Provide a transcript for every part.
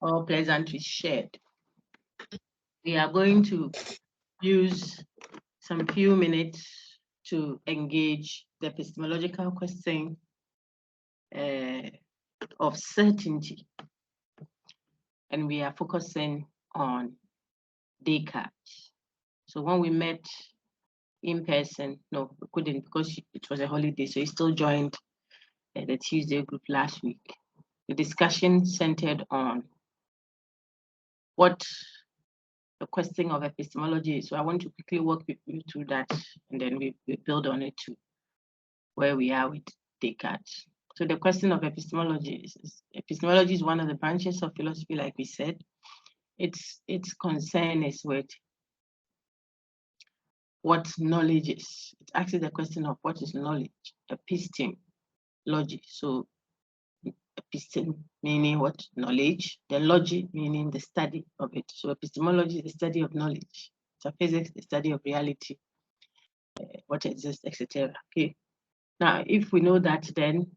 or pleasantries shared. We are going to use some few minutes to engage the epistemological question of certainty. And we are focusing on Descartes. So when we met in person, no, we couldn't because it was a holiday, so he still joined the Tuesday group last week. The discussion centered on what the question of epistemology is. So I want to quickly walk you through that, and then we build on it to where we are with Descartes. So the question of epistemology is one of the branches of philosophy, like we said. Its concern is with what knowledge is. It asks the question of what is knowledge, epistemology. So epistem meaning what? Knowledge. Then logy meaning the study of it. So epistemology is the study of knowledge. Metaphysics, the study of reality, what exists, etc. Okay. Now, if we know that, then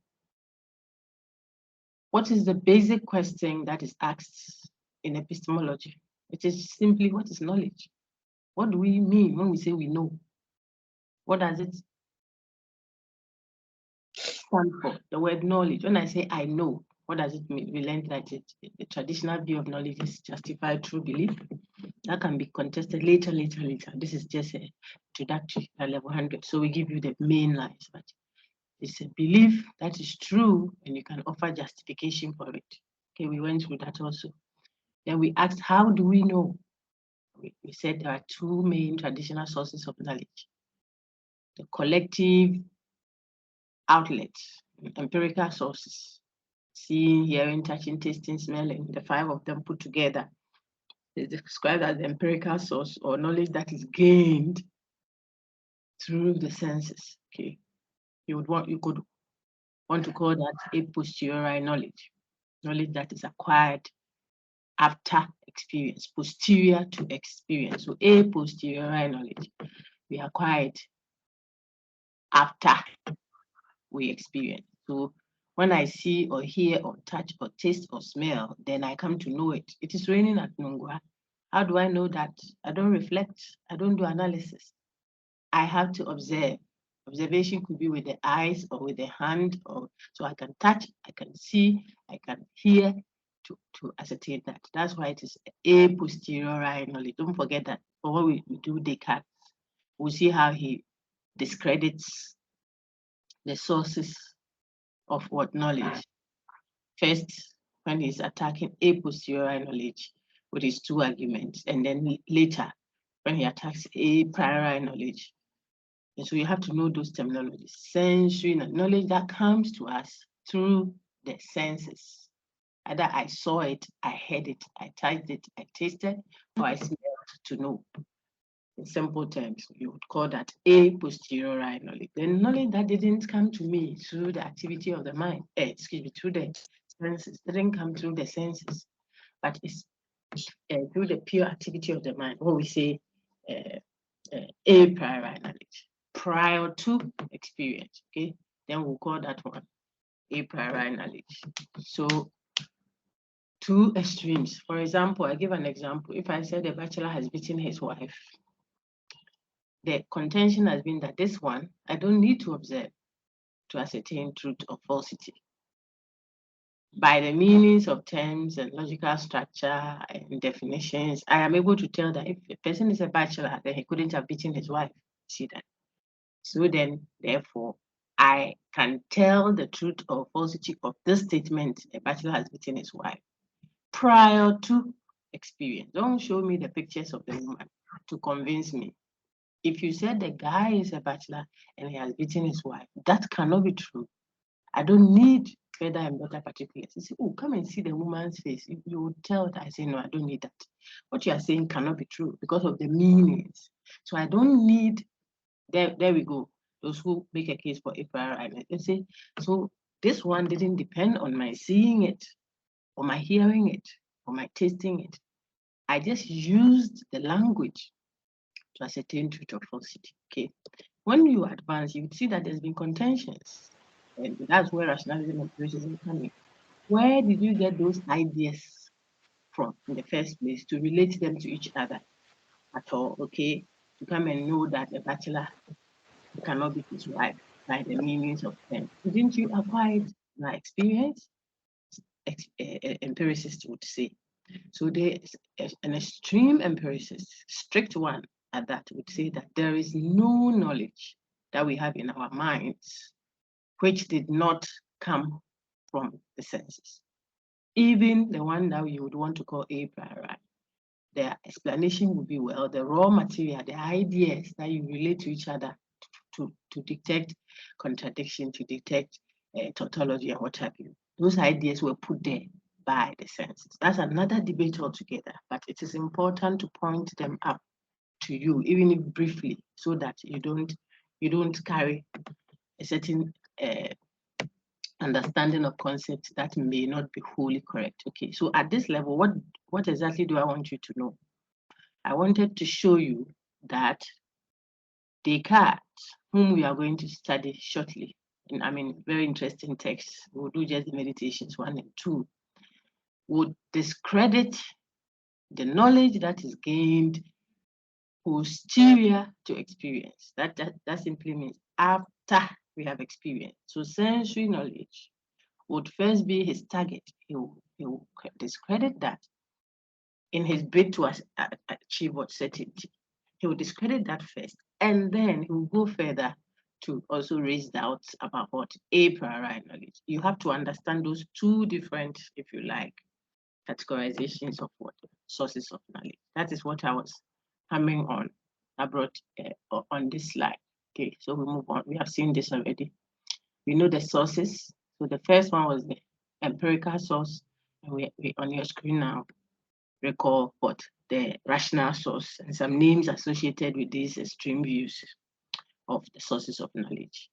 what is the basic question that is asked in epistemology? It is simply, what is knowledge? What do we mean when we say we know? What does it stand for? The word knowledge. When I say I know, what does it mean? We learned that the traditional view of knowledge is justified through belief. That can be contested later. This is just a introductory at level 100. So we give you the main lines, but it's a belief that is true and you can offer justification for it. Okay, we went through that also. Then we asked, how do we know? We said there are two main traditional sources of knowledge. The collective outlets, empirical sources, seeing, hearing, touching, tasting, smelling, the five of them put together is described as the empirical source or knowledge that is gained through the senses. Okay, you could want to call that a posteriori knowledge that is acquired after experience, posterior to experience. So a posteriori knowledge we acquired after we experience. So when I see or hear or touch or taste or smell, then I come to know it. It is raining at Nungwa. How do I know that? I don't reflect. I don't do analysis. I have to observe. Observation could be with the eyes or with the hand, or so I can touch, I can see, I can hear to ascertain that. That's why it is a posteriori knowledge. Don't forget that. For what we do Descartes, we'll see how he discredits the sources of what knowledge. First, when he's attacking a posteriori knowledge with his two arguments, and then later, when he attacks a priori knowledge. And so you have to know those terminologies. Sensory knowledge that comes to us through the senses. Either I saw it, I heard it, I touched it, I tasted, or I smelled to know. In simple terms, you would call that a posteriori knowledge. The knowledge that didn't come to me through the activity of the mind, through the senses, didn't come through the senses, but it's through the pure activity of the mind, what we say a priori knowledge. Prior to experience, okay? Then we'll call that one a priori knowledge. So two extremes. For example, I give an example. If I said a bachelor has beaten his wife, the contention has been that this one, I don't need to observe to ascertain truth or falsity. By the meanings of terms and logical structure and definitions, I am able to tell that if a person is a bachelor, then he couldn't have beaten his wife. See that? So then, therefore, I can tell the truth or falsity of this statement, a bachelor has beaten his wife, prior to experience. Don't show me the pictures of the woman to convince me. If you said the guy is a bachelor and he has beaten his wife, that cannot be true. I don't need further and better particulars. You say, oh, come and see the woman's face. You would tell that. I say, no, I don't need that. What you are saying cannot be true because of the meanings. So I don't need. There we go. Those who make a case for a priori, they say, so this one didn't depend on my seeing it, or my hearing it, or my tasting it. I just used the language to ascertain truth or falsity. Okay. When you advance, you would see that there's been contentions, and that's where rationalism and empiricism come in. Where did you get those ideas from in the first place to relate them to each other at all, okay? To come and know that a bachelor cannot be his wife by the meanings of them. Didn't you acquire it by experience? Empiricists would say. So there's an extreme empiricist, strict one at that, would say that there is no knowledge that we have in our minds which did not come from the senses. Even the one that you would want to call a priori. The explanation would be, well, the raw material, the ideas that you relate to each other to detect contradiction, to detect tautology and what have you. Those ideas were put there by the senses. That's another debate altogether, but it is important to point them up to you, even if briefly, so that you don't carry a certain understanding of concepts that may not be wholly correct. Okay, so at this level, what exactly do I want you to know? I wanted to show you that Descartes, whom we are going to study shortly, very interesting texts, we'll do just the meditations 1 and 2, would discredit the knowledge that is gained posterior to experience. That simply means after we have experienced. So sensory knowledge would first be his target. He will discredit that in his bid to achieve what certainty. He will discredit that first, and then he will go further to also raise doubts about what a priori knowledge. You have to understand those two different, if you like, categorizations of what sources of knowledge. That is what I was hammering on. I brought on this slide. Okay, so we move on. We have seen this already. We know the sources. So the first one was the empirical source, and we on your screen now recall what the rational source and some names associated with these extreme views of the sources of knowledge.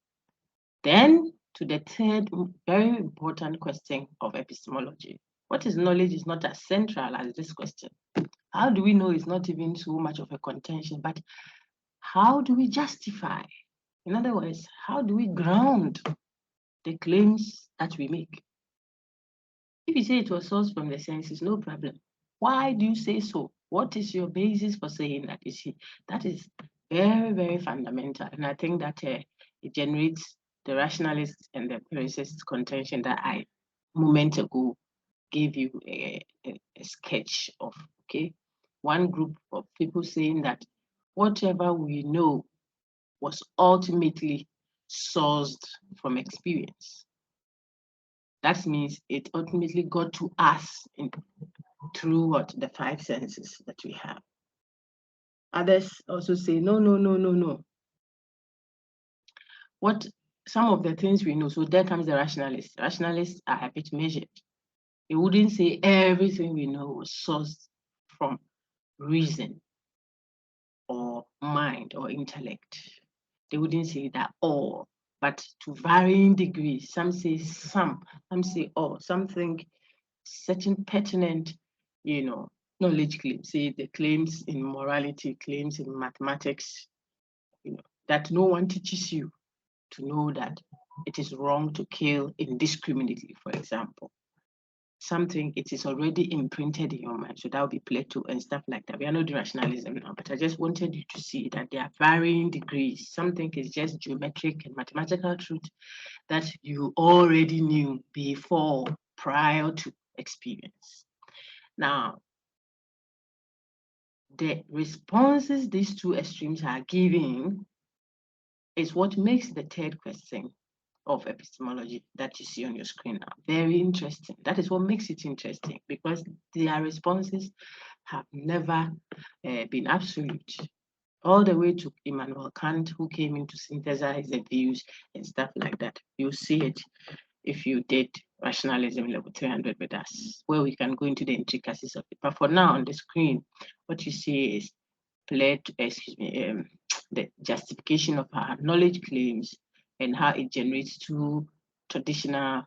Then to the third very important question of epistemology. What is knowledge is not as central as this question. How do we know it's not even so much of a contention, but how do we justify? In other words, how do we ground the claims that we make? If you say it was sourced from the senses, no problem. Why do you say so? What is your basis for saying that? You see, that is very, very fundamental. And I think that it generates the rationalist and the empiricist contention that I, a moment ago, gave you a sketch of, okay? One group of people saying that whatever we know was ultimately sourced from experience. That means it ultimately got to us through what? The 5 senses that we have. Others also say, no. What some of the things we know, so there comes the rationalists. Rationalists are a bit measured. They wouldn't say everything we know was sourced from reason or mind or intellect. They wouldn't say that all, but to varying degrees. Some say some say all. Some think certain pertinent, knowledge claims, say the claims in morality, claims in mathematics, that no one teaches you to know that it is wrong to kill indiscriminately, for example. Something it is already imprinted in your mind. So that would be Plato and stuff like that. We are not doing rationalism now, but I just wanted you to see that there are varying degrees. Something is just geometric and mathematical truth that you already knew before, prior to experience. Now, the responses these two extremes are giving is what makes the third question of epistemology that you see on your screen now very interesting. That is what makes it interesting, because their responses have never been absolute, all the way to Immanuel Kant, who came in to synthesize the views and stuff like that. You'll see it if you did rationalism level 300 with us, where we can go into the intricacies of it. But for now on the screen, what you see is the justification of our knowledge claims and how it generates two traditional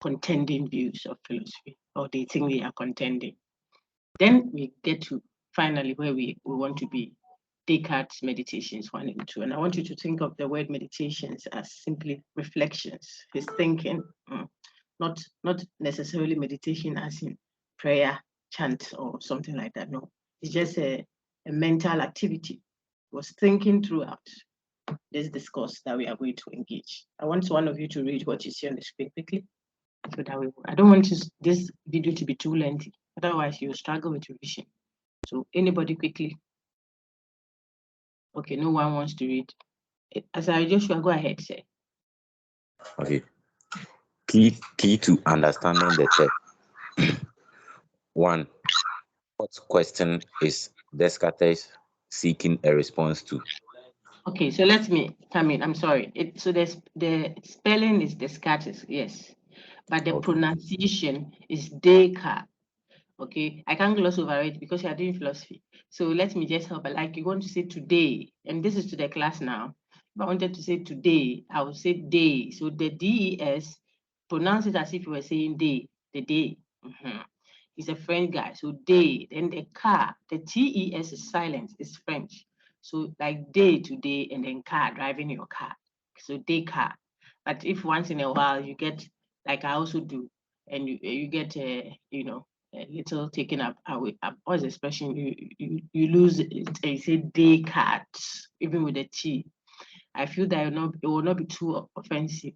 contending views of philosophy, or they think they are contending. Then we get to finally where we want to be, Descartes' meditations 1 and 2. And I want you to think of the word meditations as simply reflections, his thinking, not necessarily meditation as in prayer, chant or something like that. No, it's just a mental activity. He was thinking throughout this discourse that we are going to engage. I want one of you to read what you see on the screen quickly, so that I don't want this video to be too lengthy. Otherwise, you'll struggle with revision. So anybody quickly? Okay, no one wants to read. As I Joshua, go ahead, say. Okay. Key to understanding the text. 1. What question is Descartes seeking a response to? Okay, so let me come in. I'm sorry. So the spelling is Descartes, yes, but the pronunciation is Descartes. Okay, I can't gloss over it because you are doing philosophy. So let me just help. Like you're going to say today, and this is to the class now. If I wanted to say today, I would say day. So the DES, pronounce it as if you were saying day, the day. He's a French guy. So day, then the car, the TES is silent, it's French. So like day today, and then car, driving your car. So day car. But if once in a while you get, like I also do, and you get a little taken up away, what's the expression? You lose it, you say Descartes, even with a T. I feel that it will not be too offensive,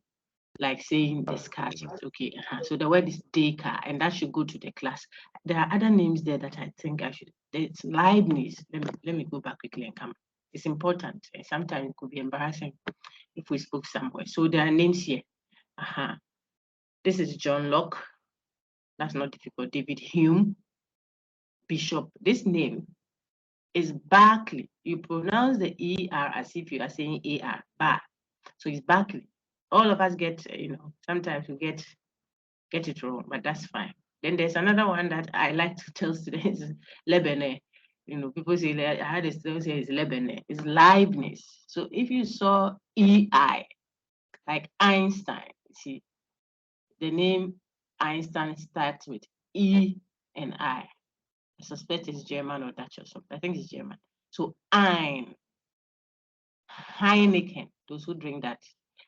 like saying Descartes. Okay, so the word is Descartes, and that should go to the class. There are other names there that I think I should. It's Leibniz. Let me go back quickly and come. It's important. And sometimes it could be embarrassing if we spoke somewhere. So there are names here. This is John Locke. That's not difficult. David Hume. Bishop. This name is Berkeley. You pronounce the ER as if you are saying AR. Bar. So it's Berkeley. All of us get, sometimes we get it wrong, but that's fine. Then there's another one that I like to tell students, Lebanon. People say, I had a student say it's Lebanon. It's Leibniz. So if you saw EI, like Einstein, see, the name Einstein starts with E and I. I suspect it's German or Dutch or something. I think it's German. So Ein, Heineken, those who drink that,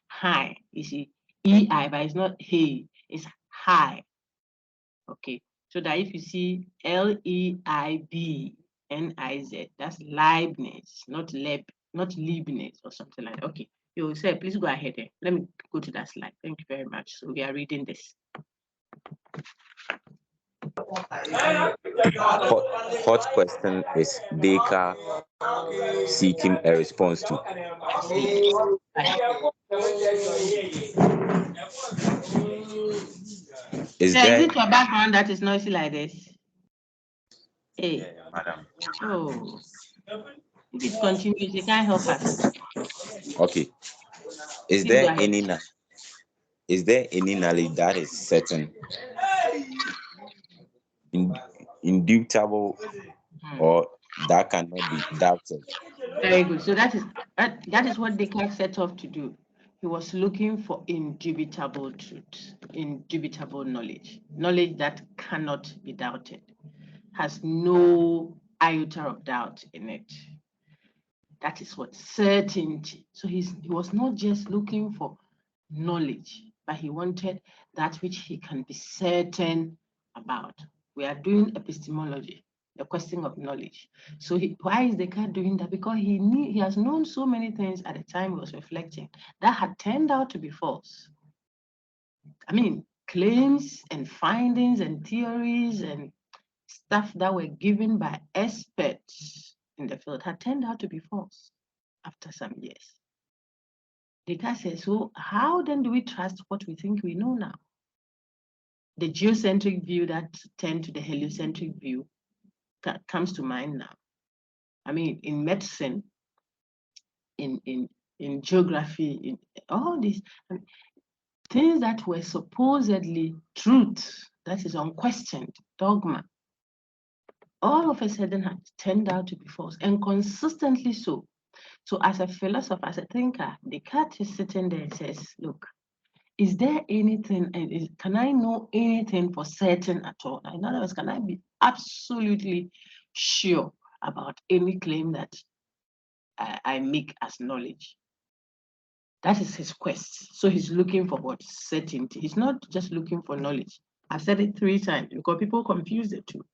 high, you see, EI, but it's not hey, it's high. Okay, so that if you see Leibniz, that's Leibniz, not Leibniz or something like that. Okay, you say, please go ahead. Let me go to that slide. Thank you very much. So we are reading this. What question is Descartes seeking a response to? Is it your background that is noisy like this? Hey, madam. Oh, if it continues, you can't help us. Okay. Is there any knowledge that is certain, indubitable, or that cannot be doubted? Very good. So that is what Descartes set off to do. He was looking for indubitable truth, indubitable knowledge that cannot be doubted, has no iota of doubt in it. That is what certainty. So he was not just looking for knowledge, but he wanted that which he can be certain about. We are doing epistemology, the question of knowledge. So why is Descartes doing that? Because he has known so many things at the time he was reflecting that had turned out to be false. I mean, claims and findings and theories and stuff that were given by experts in the field had turned out to be false after some years. Descartes says, so how then do we trust what we think we know now? The geocentric view that turned to the heliocentric view comes to mind now. I mean, in medicine, in geography, in all these things that were supposedly truth, that is unquestioned, dogma, all of a sudden had turned out to be false, and consistently so. So as a philosopher, as a thinker, Descartes is sitting there and says, look, is there anything, can I know anything for certain at all? In other words, can I be absolutely sure about any claim that I make as knowledge? That is his quest. So he's looking for what? Certainty. He's not just looking for knowledge. I've said it 3 times because people confuse the two.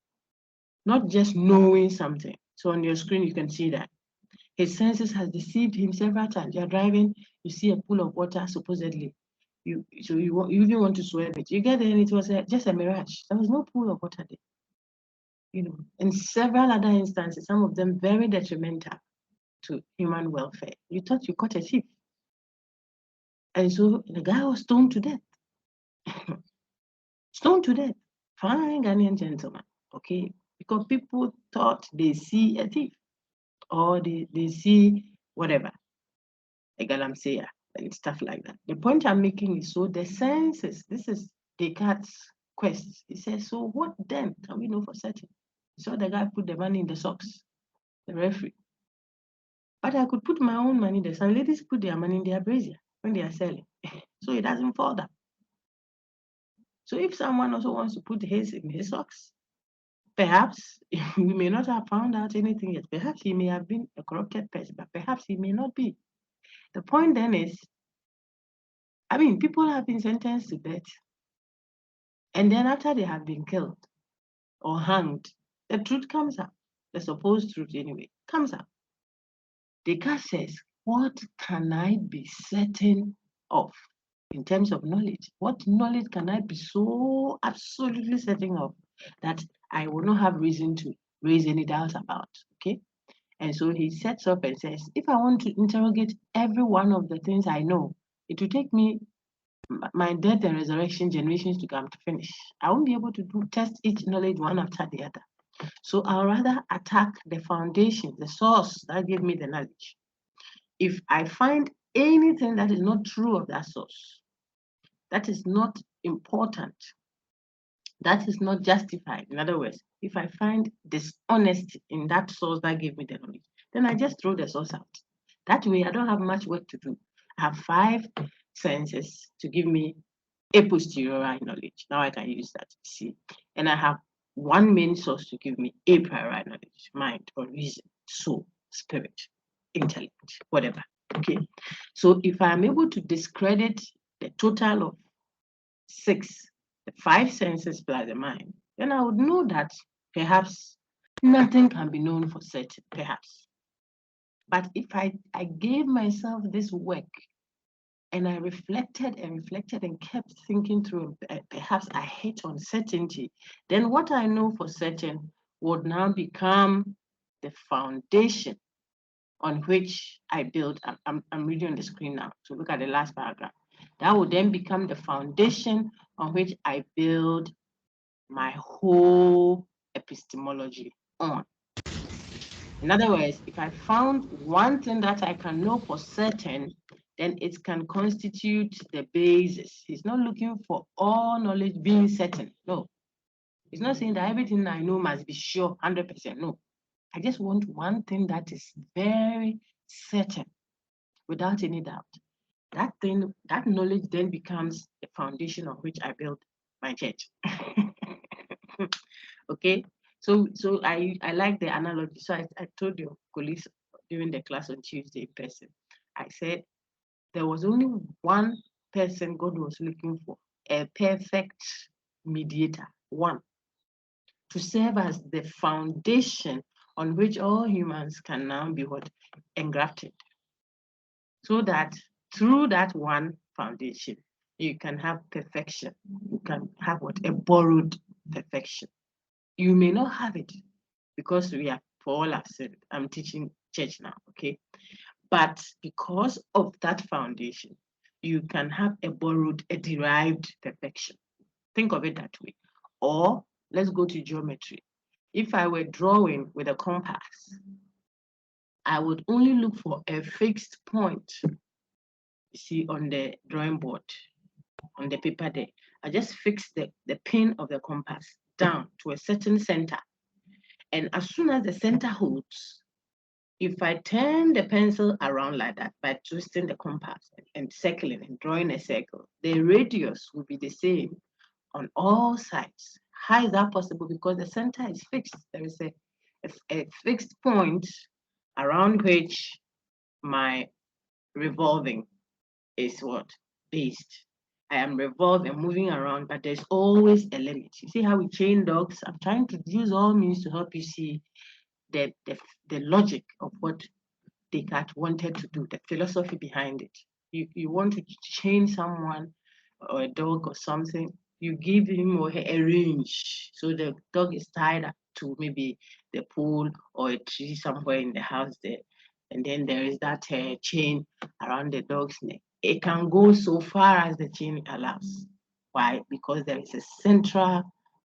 not just knowing something. So on your screen, you can see that his senses has deceived him several times. You're driving, you see a pool of water, supposedly. You even want to swim it. You get there and it was just a mirage. There was no pool of water there. You know, in several other instances, some of them very detrimental to human welfare. You thought you caught a thief. And so the guy was stoned to death. Stoned to death. Fine Ghanaian gentleman. Okay. Because people thought they see a thief or they see whatever, a galamsey and stuff like that. The point I'm making is, so the senses, this is Descartes' quest. He says, so what then can we know for certain? So the guy put the money in the socks, the referee. But I could put my own money there. Some ladies put their money in their brazier when they are selling, so it doesn't fall down. So if someone also wants to put his in his socks, perhaps we may not have found out anything yet. Perhaps he may have been a corrupted person, but perhaps he may not be. The point then is, I mean, people have been sentenced to death. And then after they have been killed or hanged, the truth comes out. The supposed truth, anyway, comes out. Descartes says, what can I be certain of in terms of knowledge? What knowledge can I be so absolutely certain of that I will not have reason to raise any doubts about? Okay. And so he sets up and says, if I want to interrogate every one of the things I know, it will take me my death and resurrection generations to come to finish. I won't be able to test each knowledge one after the other. So I'll rather attack the foundation, the source that gave me the knowledge. If I find anything that is not true of that source, that is not important, that is not justified. In other words, if I find dishonesty in that source that gave me the knowledge, then I just throw the source out. That way, I don't have much work to do. I have 5 senses to give me a posteriori knowledge. Now I can use that to see. And I have one main source to give me a priori knowledge, mind or reason, soul, spirit, intellect, whatever. Okay. So if I'm able to discredit the total of 6, the 5 senses plus the mind, then I would know that perhaps nothing can be known for certain, perhaps. But if I gave myself this work and I reflected and kept thinking through, perhaps I hit on certainty, then what I know for certain would now become the foundation on which I build. I'm reading on the screen now, so look at the last paragraph. That would then become the foundation on which I build my whole epistemology on. In other words, if I found one thing that I can know for certain, then it can constitute the basis. He's not looking for all knowledge being certain. No. He's not saying that everything I know must be sure 100%. No. I just want one thing that is very certain, without any doubt. That thing, that knowledge then becomes the foundation on which I build my church. Okay. So I like the analogy. So I told your colleagues during the class on Tuesday in person, I said there was only one person God was looking for, a perfect mediator, one, to serve as the foundation on which all humans can now be what? Engrafted. So that through that one foundation, you can have perfection. You can have what? A borrowed perfection. You may not have it because we are, for all I've said, I'm teaching church now, okay? But because of that foundation, you can have a borrowed, a derived perfection. Think of it that way. Or let's go to geometry. If I were drawing with a compass, I would only look for a fixed point, you see, on the drawing board, on the paper there. I just fix the pin of the compass down to a certain center. And as soon as the center holds, if I turn the pencil around like that by twisting the compass and circling and drawing a circle, the radius will be the same on all sides. How is that possible? Because the center is fixed. There is a fixed point around which my revolving is what? Based. I am revolving and moving around, but there's always a limit. You see how we train dogs? I'm trying to use all means to help you see the logic of what Descartes wanted to do, the philosophy behind it. You want to chain someone or a dog or something, you give him or her a range. So the dog is tied up to maybe the pool or a tree somewhere in the house there. And then there is that chain around the dog's neck. It can go so far as the chain allows. Why? Because there is a central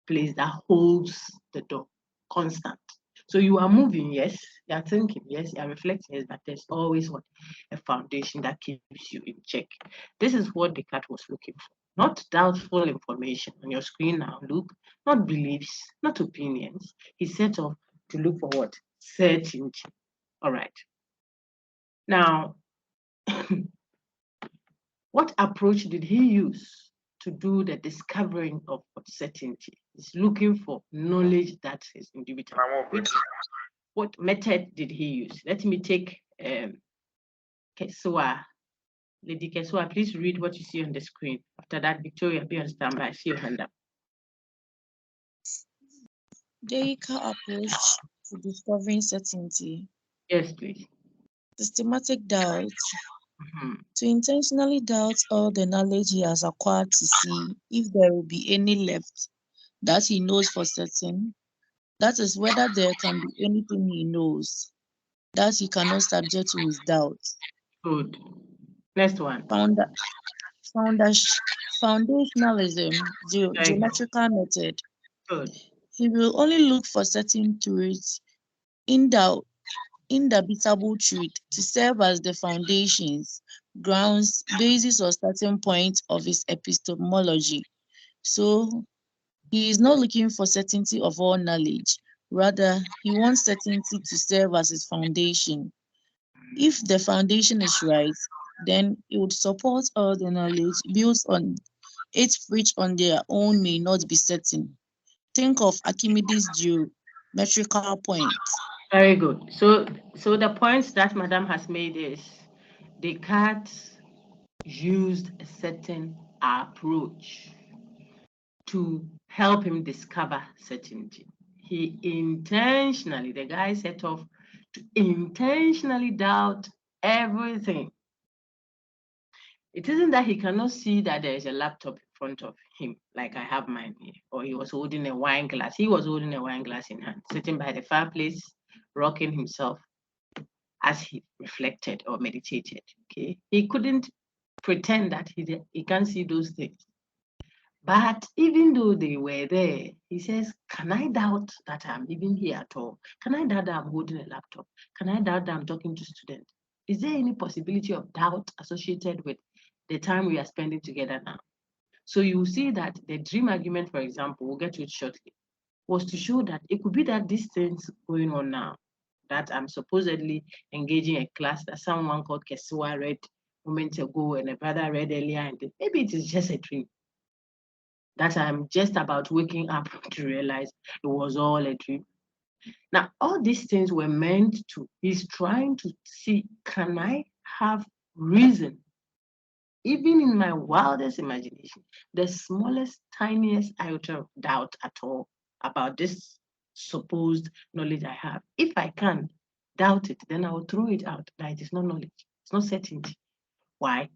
place that holds the dog constant. So you are moving, yes, you are thinking, yes, you are reflecting, yes, but there's always what a foundation that keeps you in check. This is what Descartes was looking for. Not doubtful information on your screen now, look, not beliefs, not opinions. He set off to look for what? Certainty. All right. Now, what approach did he use to do the discovering of certainty? He's looking for knowledge that is indubitable. What method did he use? Let me take Kesua. Lady Kesua, please read what you see on the screen. After that, Victoria, be on standby. I see your hand up. Descartes' approach to discovering certainty. Yes, please. Systematic doubt. Mm-hmm. To intentionally doubt all the knowledge he has acquired to see if there will be any left that he knows for certain. That is, whether there can be anything he knows that he cannot subject to his doubt. Good. Next one. Foundationalism, geometrical method. Good. He will only look for certain truths, indubitable truth, to serve as the foundations, grounds, basis, or starting point of his epistemology. So he is not looking for certainty of all knowledge. Rather, he wants certainty to serve as his foundation. If the foundation is right, then it would support all the knowledge built on it, which on their own may not be certain. Think of Archimedes' geometrical points. Very good. So the points that Madame has made is Descartes used a certain approach to help him discover certainty. He intentionally, the guy set off to intentionally doubt everything. It isn't that he cannot see that there is a laptop in front of him, like I have mine here, or he was holding a wine glass. He was holding a wine glass in hand, sitting by the fireplace, rocking himself as he reflected or meditated. Okay, he couldn't pretend that he can't see those things. But even though they were there, he says, can I doubt that I'm even here at all? Can I doubt that I'm holding a laptop? Can I doubt that I'm talking to students? Is there any possibility of doubt associated with the time we are spending together now? So you see that the dream argument, for example, we'll get to it shortly, was to show that it could be that these things going on now, that I'm supposedly engaging a class that someone called Kesua read moments ago and a brother read earlier, and maybe it is just a dream. That I'm just about waking up to realize it was all a dream. Now, all these things were meant to, he's trying to see, can I have reason, even in my wildest imagination, the smallest, tiniest iota of doubt at all about this supposed knowledge I have? If I can doubt it, then I will throw it out. That it is not knowledge, it's not certainty. Why?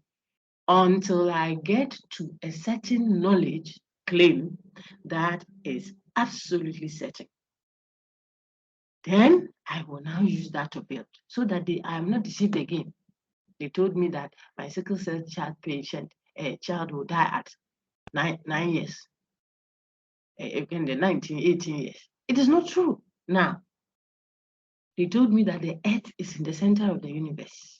Until I get to a certain knowledge claim that is absolutely certain. Then I will now use that to build so that I am not deceived again. They told me that my sickle cell child will die at 9 years, again the 18 years. It is not true. Now, they told me that the earth is in the center of the universe.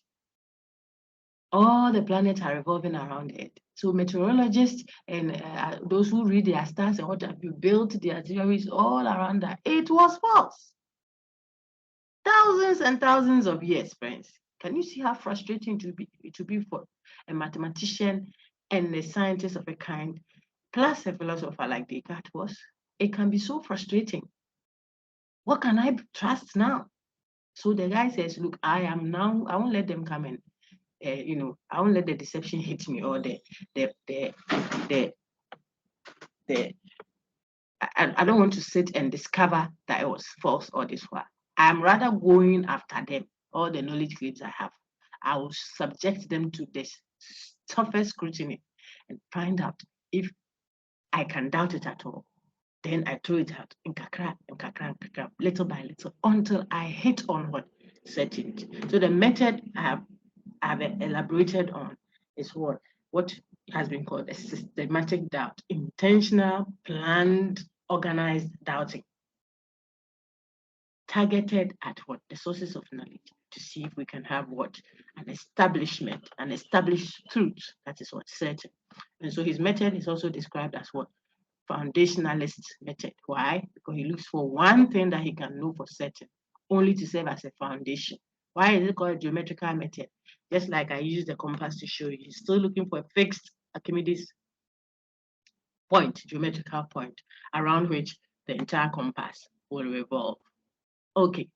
All the planets are revolving around it. So meteorologists and those who read their stars and what have you built their theories all around that. It was false. Thousands and thousands of years, friends. Can you see how frustrating it would be for a mathematician and a scientist of a kind, plus a philosopher like Descartes was? It can be so frustrating. What can I trust now? So the guy says, look, I won't let them come and I won't let the deception hit me, or I don't want to sit and discover that it was false or this one. I'm rather going after them, all the knowledge claims I have. I will subject them to this toughest scrutiny and find out if I can doubt it at all. Then I throw it out in kakra, little by little, until I hit on what certainty. So the method I've elaborated on is what has been called a systematic doubt, intentional, planned, organized doubting, targeted at what? The sources of knowledge, to see if we can have what? An establishment, an established truth that is what? Certain. And so his method is also described as what? Foundationalist method. Why? Because he looks for one thing that he can know for certain, only to serve as a foundation. Why is it called geometrical method? Just like I used the compass to show you, he's still looking for a fixed Archimedes point, geometrical point, around which the entire compass will revolve. Okay.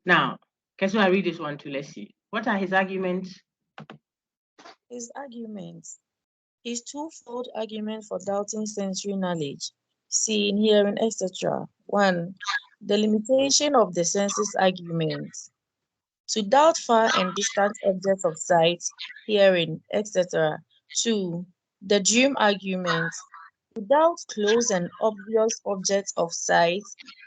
Now, can I read this one too? Let's see. What are his arguments? His arguments. His twofold argument for doubting sensory knowledge, seeing, hearing, etc. 1. The limitation of the senses argument. To doubt far and distant objects of sight, hearing, etc. 2. The dream argument. To doubt close and obvious objects of sight,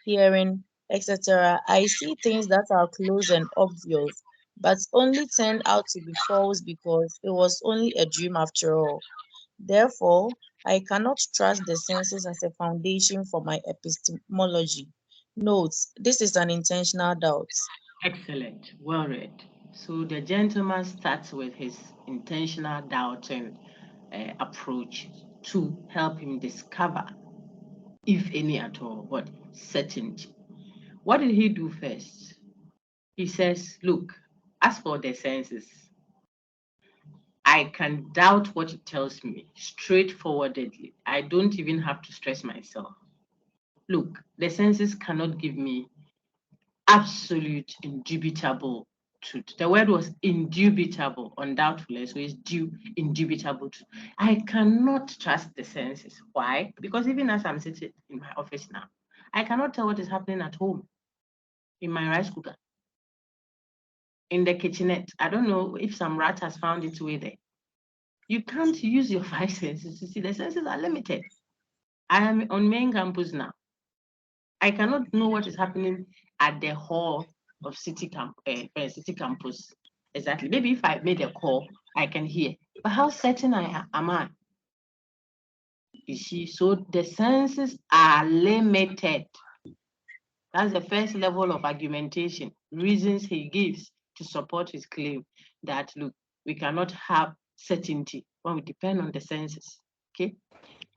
hearing, etc. I see things that are close and obvious, but only turned out to be false because it was only a dream after all. Therefore, I cannot trust the senses as a foundation for my epistemology. Note, this is an intentional doubt. Excellent. Well read. So the gentleman starts with his intentional doubting approach to help him discover, if any at all, what certainty. What did he do first? He says, look, as for the senses, I can doubt what it tells me straightforwardly. I don't even have to stress myself. Look, the senses cannot give me absolute, indubitable truth. The word was indubitable, undoubtedly, so it's indubitable truth. I cannot trust the senses. Why? Because even as I'm sitting in my office now, I cannot tell what is happening at home, in my rice cooker, in the kitchenette. I don't know if some rat has found its way there. You can't use your five senses. You see, the senses are limited. I am on main campus now. I cannot know what is happening at the hall of city campus. Exactly. Maybe if I made a call, I can hear. But how certain am I? You see, so the senses are limited. That's the first level of argumentation, reasons he gives to support his claim that, look, we cannot have certainty when we depend on the senses. Okay?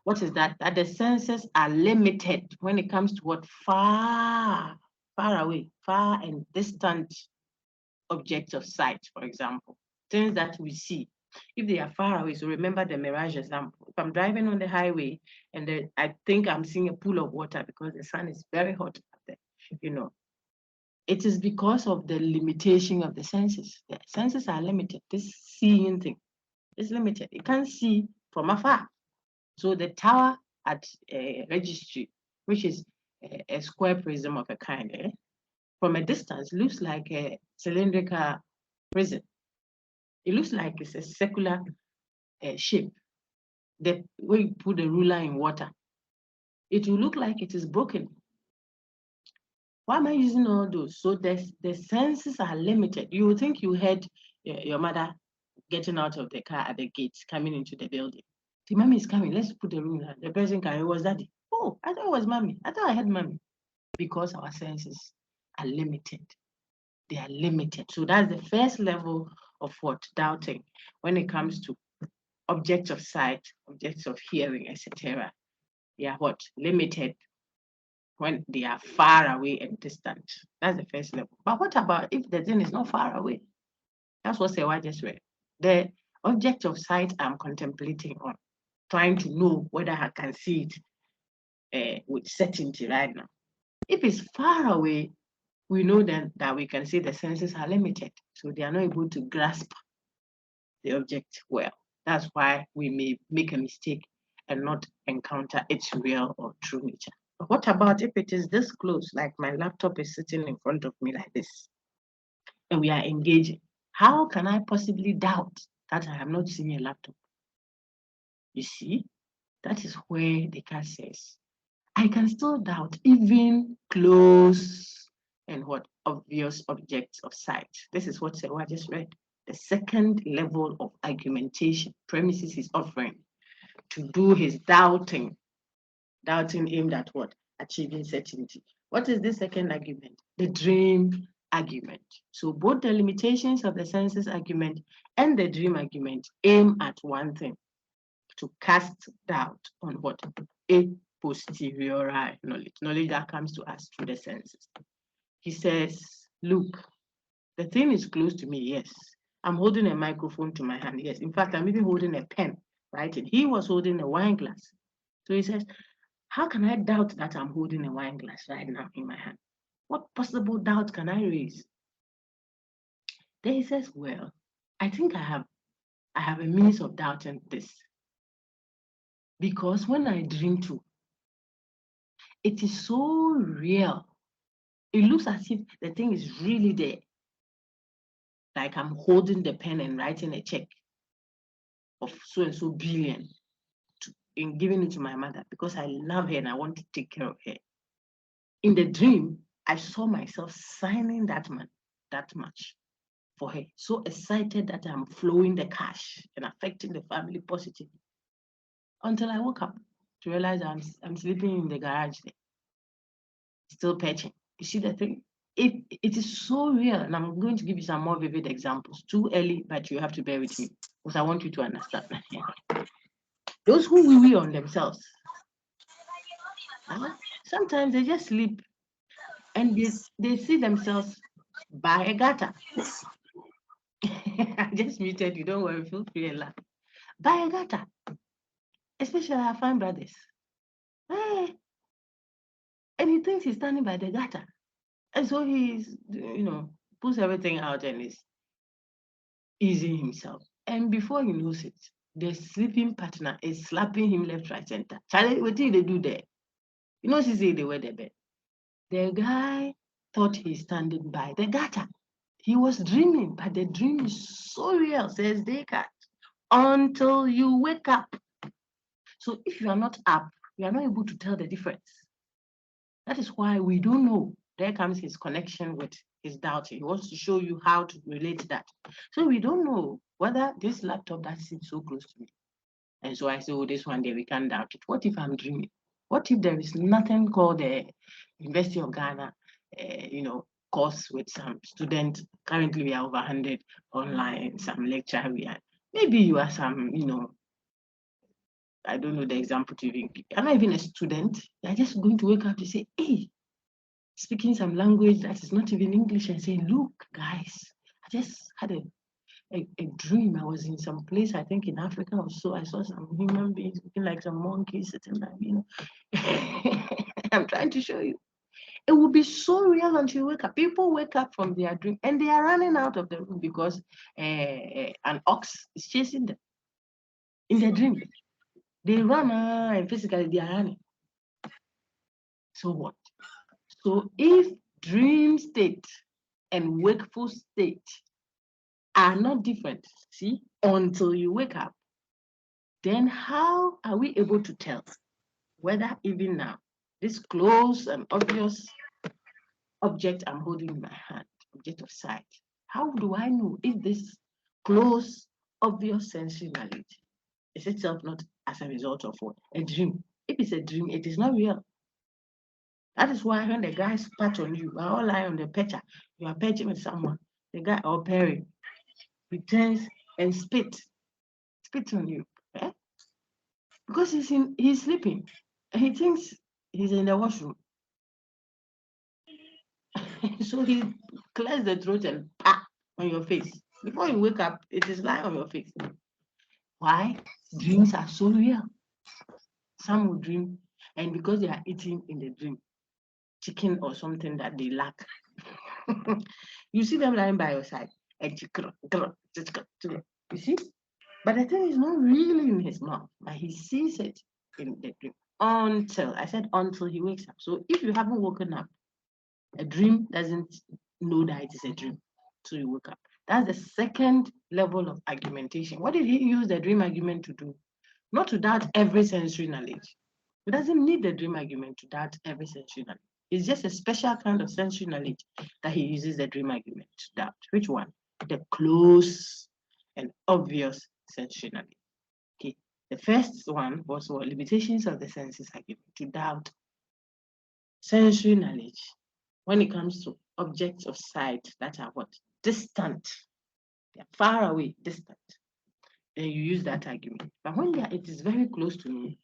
What is that? That the senses are limited when it comes to what? Far away, far and distant objects of sight, for example, things that we see. If they are far away, so remember the mirage example. If I'm driving on the highway and I think I'm seeing a pool of water because the sun is very hot out there, it is because of the limitation of the senses. The senses are limited. This seeing thing is limited. You can't see from afar. So the tower at Registry, which is a square prism of a kind, from a distance looks like a cylindrical prism. It looks like it's a circular shape. The way you put the ruler in water, it will look like it is broken. Why am I using all those? So the senses are limited. You would think you heard your mother getting out of the car at the gate, coming into the building. The mommy is coming. Let's put the ruler. The person can. It was daddy. Oh, I thought it was mommy. I thought I had mommy. Because our senses are limited. They are limited. So that's the first level of what? Doubting when it comes to objects of sight, objects of hearing, etc. They are what? Limited when they are far away and distant. That's the first level. But what about if the thing is not far away? That's what Sewa just read. The object of sight I'm contemplating on, trying to know whether I can see it with certainty right now. If it's far away, we know then that we can see the senses are limited. So they are not able to grasp the object well. That's why we may make a mistake and not encounter its real or true nature. But what about if it is this close, like my laptop is sitting in front of me like this, and we are engaging? How can I possibly doubt that I have not seen a laptop? You see, that is where Descartes says, I can still doubt even close and what obvious objects of sight. This is what Sewa just read. The second level of argumentation, premises he's offering to do his doubting aimed at what? Achieving certainty. What is the second argument? The dream argument. So both the limitations of the senses argument and the dream argument aim at one thing, to cast doubt on what? A posteriori knowledge that comes to us through the senses. He says, look, the thing is close to me, yes. I'm holding a microphone to my hand, yes. In fact, I'm even holding a pen, right? And he was holding a wine glass. So he says, how can I doubt that I'm holding a wine glass right now in my hand? What possible doubt can I raise? Then he says, well, I think I have a means of doubting this. Because when I dream too, it is so real. It looks as if the thing is really there. Like I'm holding the pen and writing a check of so and so billion in giving it to my mother because I love her and I want to take care of her. In the dream, I saw myself signing that much for her. So excited that I'm flowing the cash and affecting the family positively. Until I woke up to realize I'm sleeping in the garage there, still patching. You see the thing? It is so real, and I'm going to give you some more vivid examples. Too early, but you have to bear with me because I want you to understand. Those who wee on themselves, sometimes they just sleep and they see themselves by a gutter. I just muted you, don't worry, feel free and laugh. By a gutter, especially our fine brothers. And he thinks he's standing by the gutter. And so he's, pulls everything out and is easing himself. And before he knows it, the sleeping partner is slapping him left, right, center. Charlie, what did they do there? You know, she said they were the bed. The guy thought he's standing by the gutter. He was dreaming, but the dream is so real, says Descartes, until you wake up. So if you are not up, you are not able to tell the difference. That is why we don't know. There comes his connection with his doubt. He wants to show you how to relate that. So we don't know whether this laptop that sits so close to me. And so I say, oh, this one day we can't doubt it. What if I'm dreaming? What if there is nothing called the University of Ghana, course with some students? Currently, we are over 100 online, some lecture. Maybe you are some, I don't know the example to even give. I'm not even a student. You're just going to wake up to say, hey, speaking some language that is not even English and say, look, guys, I just had a dream. I was in some place, I think in Africa or so. I saw some human beings looking like some monkeys sitting there, I'm trying to show you. It will be so real until you wake up. People wake up from their dream and they are running out of the room because an ox is chasing them in their dream. They run and physically they are running. So what? So if dream state and wakeful state are not different, see, until you wake up, then how are we able to tell whether even now, this close and obvious object I'm holding in my hand, object of sight, how do I know if this close, obvious sensory knowledge is itself not as a result of what? A dream. If it's a dream, it is not real. That is why when the guy spat on you, we all lie on the pitcher, you are pitching with someone, the guy or pairing, he turns and spit on you. Eh? Because he's sleeping and he thinks he's in the washroom. So he clears the throat and pa on your face. Before you wake up, it is lying on your face. Why? Dreams are so real. Some will dream, and because they are eating in the dream, chicken or something that they lack, you see them lying by your side. And You see? But the thing is not really in his mouth, but he sees it in the dream until he wakes up. So if you haven't woken up, a dream doesn't know that it is a dream till you wake up. That's the second level of argumentation. What did he use the dream argument to do? Not to doubt every sensory knowledge. He doesn't need the dream argument to doubt every sensory knowledge. It's just a special kind of sensory knowledge that he uses the dream argument to doubt. Which one? The close and obvious sensory knowledge. Okay. The first one was what? Limitations of the senses argument to doubt sensory knowledge when it comes to objects of sight that are what? Distant. They're far away, distant. Then you use that argument. But when it is very close to me,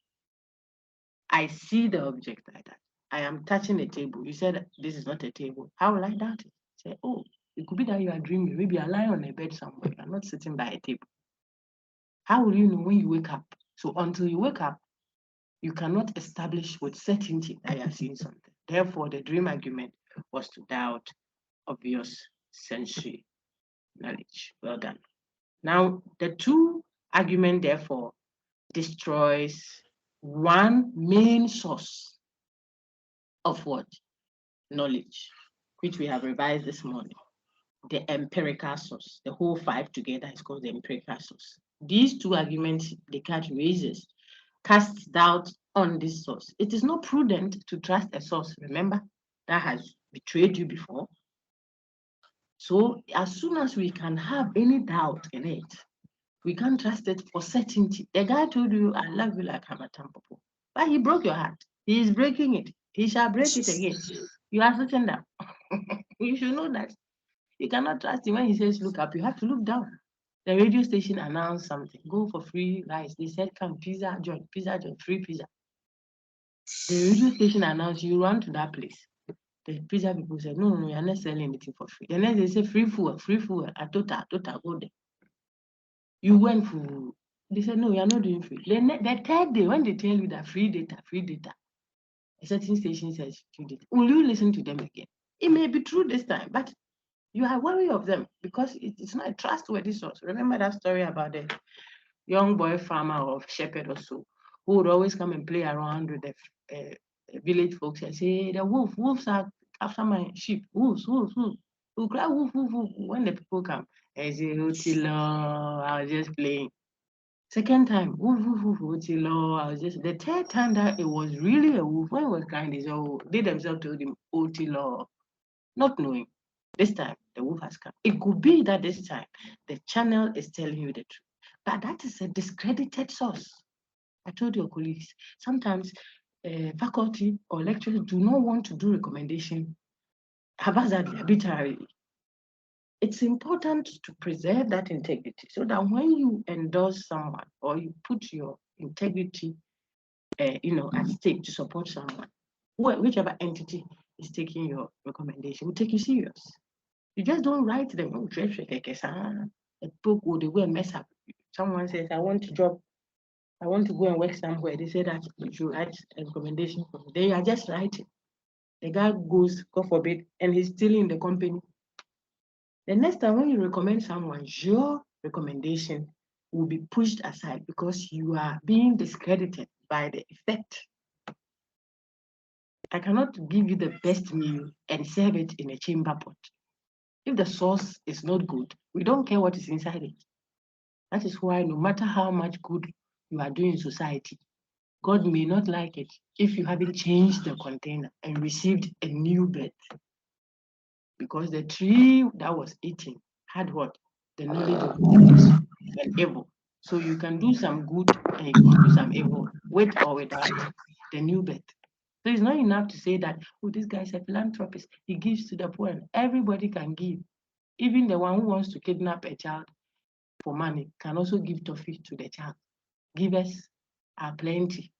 I see the object like that. I am touching a table. You said this is not a table. How will I doubt it? Say, oh, it could be that you are dreaming. Maybe you're lying on a bed somewhere. You're not sitting by a table. How will you know when you wake up? So until you wake up, you cannot establish with certainty that you are seeing something. Therefore, the dream argument was to doubt obvious sensory knowledge. Well done. Now, the two argument, therefore, destroys one main source of what? Knowledge, which we have revised this morning. The empirical source. The whole five together is called the empirical source. These two arguments Descartes raises cast doubt on this source. It is not prudent to trust a source, remember, that has betrayed you before. So as soon as we can have any doubt in it, we can't trust it for certainty. The guy told you, I love you like I'm a tampopo, but he broke your heart. He is breaking it. He shall break it again. You are certain that. You should know that. You cannot trust him when he says look up. You have to look down. The radio station announced something. Go for free rice. They said come pizza joint, free pizza. The radio station announced you run to that place. The pizza people said, no, you're not selling anything for free. The next they say free fuel, total, go there. You went for, they said, no, you're not doing free. The third day, when they tell you that free data, a certain station says free data, will you listen to them again? It may be true this time, but you are wary of them because it's not a trustworthy source. Remember that story about the young boy farmer or shepherd or so, who would always come and play around with the village folks and say, the wolves are after my sheep, wolves. Who cry wolf. When the people come, I say, I was just playing. Second time, wolf, I was just, the third time that it was really a wolf, when it was crying, they themselves told him, Otilo, not knowing. This time, the wolf has come. It could be that this time, the channel is telling you the truth. But that is a discredited source. I told your colleagues, sometimes faculty or lecturers do not want to do recommendation haphazardly, arbitrarily. It's important to preserve that integrity so that when you endorse someone or you put your integrity at stake to support someone, whichever entity is taking your recommendation will take you serious. You just don't write them. A book will they go and mess up. Someone says, I want to go and work somewhere. They say that you should write a recommendation for me. They are just writing. The guy goes, God forbid, and he's still in the company. The next time when you recommend someone, your recommendation will be pushed aside because you are being discredited by the effect. I cannot give you the best meal and serve it in a chamber pot. If the sauce is not good, we don't care what is inside it. That is why no matter how much good you are doing in society, God may not like it if you haven't changed the container and received a new birth. Because the tree that was eaten had what? The knowledge of good and evil. So you can do some good and you can do some evil with or without the new birth. So it's not enough to say that, oh, this guy is a philanthropist. He gives to the poor. Everybody can give. Even the one who wants to kidnap a child for money can also give toffee to the child. Givers are plenty.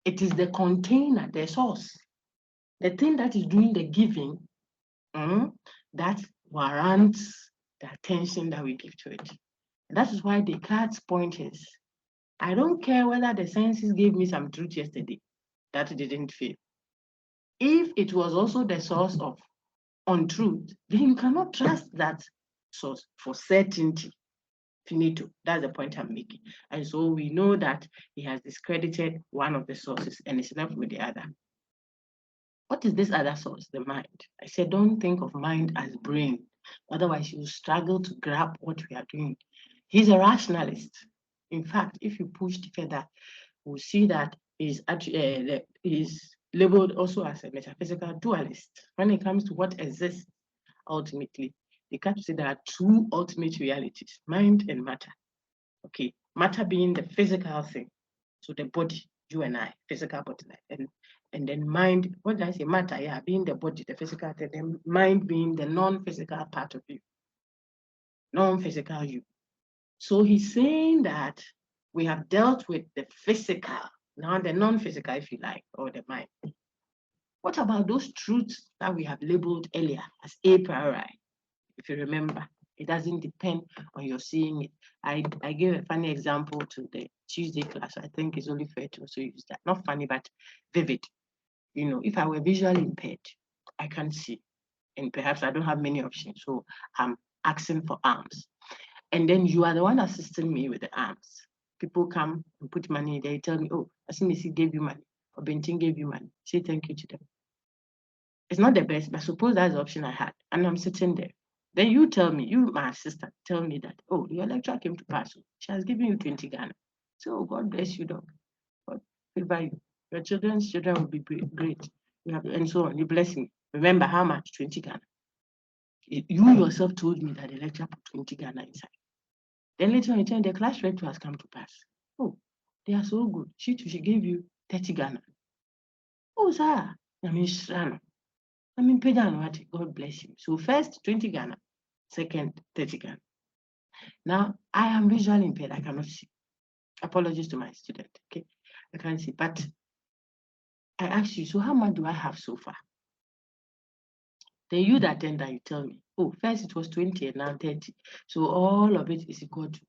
It is the container, the source, the thing that is doing the giving that warrants the attention that we give to it. And that is why Descartes' point is, I don't care whether the senses gave me some truth yesterday that didn't fail. If it was also the source of untruth, then you cannot trust that source for certainty. Finito. That's the point I'm making. And so we know that he has discredited one of the sources and is left with the other. What is this other source? The mind. I said, don't think of mind as brain. Otherwise, you struggle to grab what we are doing. He's a rationalist. In fact, if you push further, we'll see that he's labeled also as a metaphysical dualist. When it comes to what exists ultimately, they can't say there are two ultimate realities, mind and matter. Okay, matter being the physical thing, so the body, you and I, physical body, and then mind, what did I say? Matter, yeah, being the body, the physical thing, then mind being the non-physical part of you, non-physical you. So he's saying that we have dealt with the physical, now the non-physical, if you like, or the mind. What about those truths that we have labeled earlier as a priori? If you remember, it doesn't depend on your seeing it. I gave a funny example to the Tuesday class. I think it's only fair to also use that. Not funny, but vivid. You know, if I were visually impaired, I can't see. And perhaps I don't have many options. So I'm asking for arms. And then you are the one assisting me with the arms. People come and put money, they tell me, oh, Asinisi gave you money, or Bentin gave you money. Say thank you to them. It's not the best, but suppose that's the option I had, and I'm sitting there. Then you tell me, you, my assistant, tell me that, oh, your lecturer came to pass. She has given you 20 Ghana. So God bless you, dog. God favor you. Your children's children will be great. You have, and so on. You bless me. Remember how much? 20 Ghana. You yourself told me that the lecturer put 20 Ghana inside. Then later on, the class rep has come to pass. Oh, they are so good. She gave you 30 Ghana. Oh, sir. I mean, Shrano. I mean, God bless you. So first, 20 Ghana. Second, 30 Ghana. Now, I am visually impaired. I cannot see. Apologies to my student. Okay, I can't see. But I asked you, so how much do I have so far? Then you that tender, you tell me, oh, first it was 20 and now 30. So all of it is equal to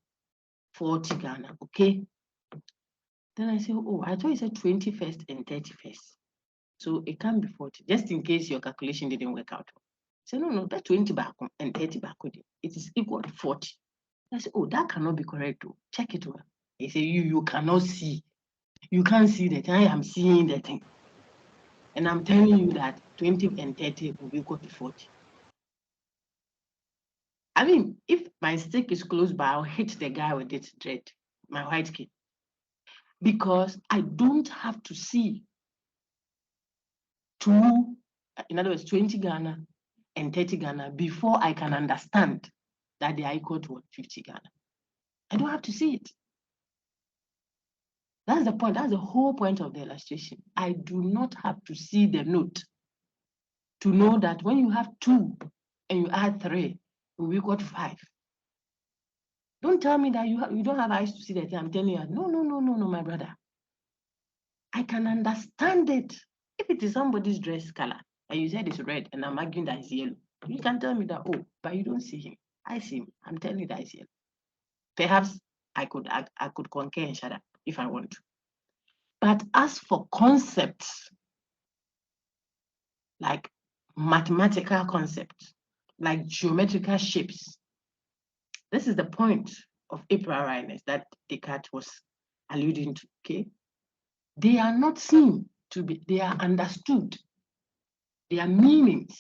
40 Ghana. Okay. Then I say, oh, I thought you said 20 first and 30 first. So it can't be 40, just in case your calculation didn't work out. I said, no, that's 20 back and 30 back. It is equal to 40. I said, oh, that cannot be correct. Too. Check it well. He said, you cannot see. You can't see that. I am seeing the thing. And I'm telling you that 20 and 30 will be equal to 40. I mean, if my stick is close by, I'll hit the guy with its dread, my white kid. Because I don't have to see in other words, 20 Ghana and 30 Ghana before I can understand that they are equal to 50 Ghana. I don't have to see it. That's the point. That's the whole point of the illustration. I do not have to see the note to know that when you have 2 and you add 3, it will be equal to 5. Don't tell me that you don't have eyes to see that. I'm telling you, no, my brother. I can understand it. If it is somebody's dress color and you said it's red and I'm arguing that it's yellow, you can tell me that, oh, but you don't see him. I see him. I'm telling you that it's yellow. Perhaps I could concur and shut up if I want to. But as for concepts, like mathematical concepts, like geometrical shapes, this is the point of a priori-ness that Descartes was alluding to, okay? They are not seen to be, they are understood. They are meanings,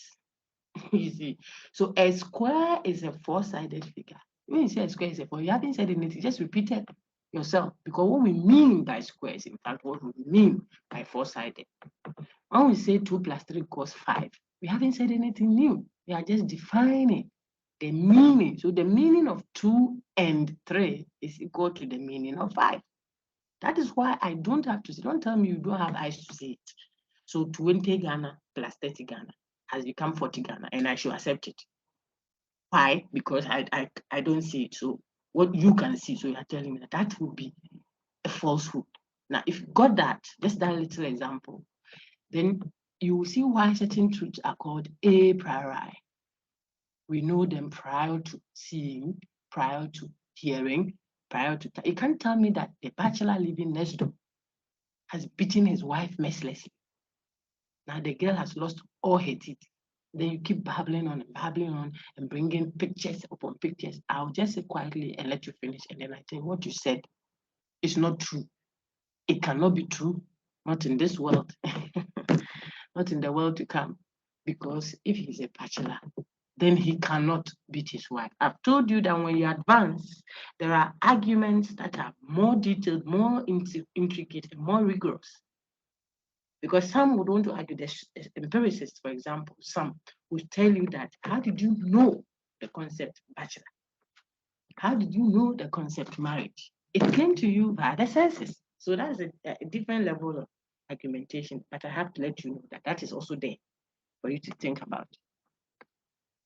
you see. So a square is a 4-sided figure. When you say a square is a 4, you haven't said anything, just repeat it yourself. Because what we mean by squares, in fact, what we mean by 4-sided. When we say 2 plus 3 equals 5, we haven't said anything new. We are just defining the meaning. So the meaning of 2 and 3 is equal to the meaning of 5. That is why I don't have to see. Don't tell me you don't have eyes to see it. So 20 Ghana plus 30 Ghana has become 40 Ghana, and I should accept it. Why? Because I don't see it. So what you can see, so you are telling me that would be a falsehood. Now, if you got that, just that little example, then you will see why certain truths are called a priori. We know them prior to seeing, prior to hearing, prior to. You can't tell me that the bachelor living next door has beaten his wife mercilessly. Now the girl has lost all her teeth. Then you keep babbling on and bringing pictures upon pictures. I'll just sit quietly and let you finish. And then I think what you said is not true. It cannot be true. Not in this world. Not in the world to come. Because if he's a bachelor, then he cannot beat his wife. I've told you that when you advance, there are arguments that are more detailed, more intricate, and more rigorous. Because some would want to argue, the empiricists, for example, some would tell you that, how did you know the concept bachelor? How did you know the concept marriage? It came to you via the senses. So that's a different level of argumentation, but I have to let you know that that is also there for you to think about.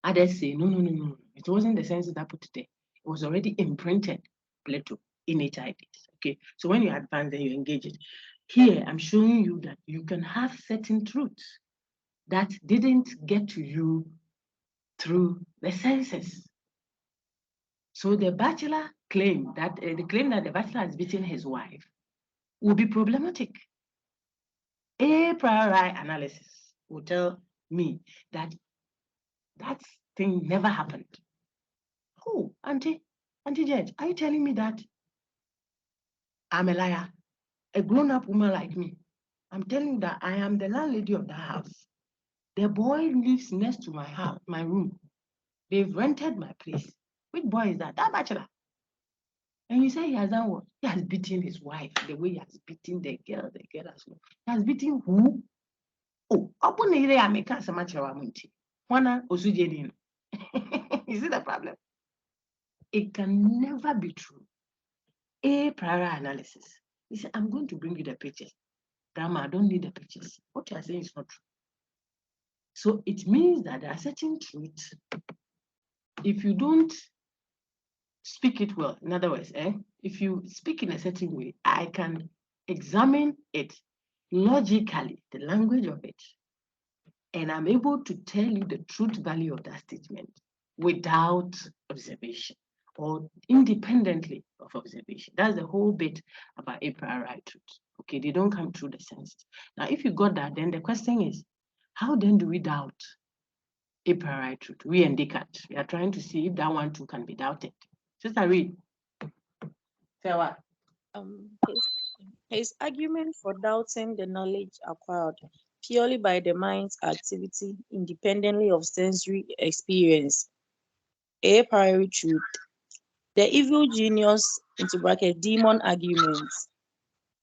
Others say, no. It wasn't the senses that put it there. It was already imprinted, Plato, innate ideas. Okay, so when you advance, then you engage it. Here, I'm showing you that you can have certain truths that didn't get to you through the senses. So the bachelor claim that the claim that the bachelor has beaten his wife will be problematic. A priori analysis will tell me that that thing never happened. Oh, Auntie Judge, are you telling me that I'm a liar? A grown-up woman like me. I'm telling you that I am the landlady of that house. The boy lives next to my house, my room. They've rented my place. Which boy is that? That bachelor. And you say he has done what? He has beaten his wife the way he has beaten the girl as well. He has beaten who? Oh, open the area, I make us a match of Amunti. Wana Osujeni. You see the problem? It can never be true. A prior analysis. You say, I'm going to bring you the pictures. Grandma, I don't need the pictures. What you are saying is not true. So it means that there are certain truths. If you don't speak it well, in other words, if you speak in a certain way, I can examine it logically, the language of it, and I'm able to tell you the truth value of that statement without observation or independently of observation. That's the whole bit about a priori truth. Okay, they don't come through the senses. Now, if you got that, then the question is, how then do we doubt a priori truth? We and Descartes, we are trying to see if that one too can be doubted. Sister Reed. Say what? His argument for doubting the knowledge acquired purely by the mind's activity independently of sensory experience. A priori truth. The evil genius, into bracket, demon arguments.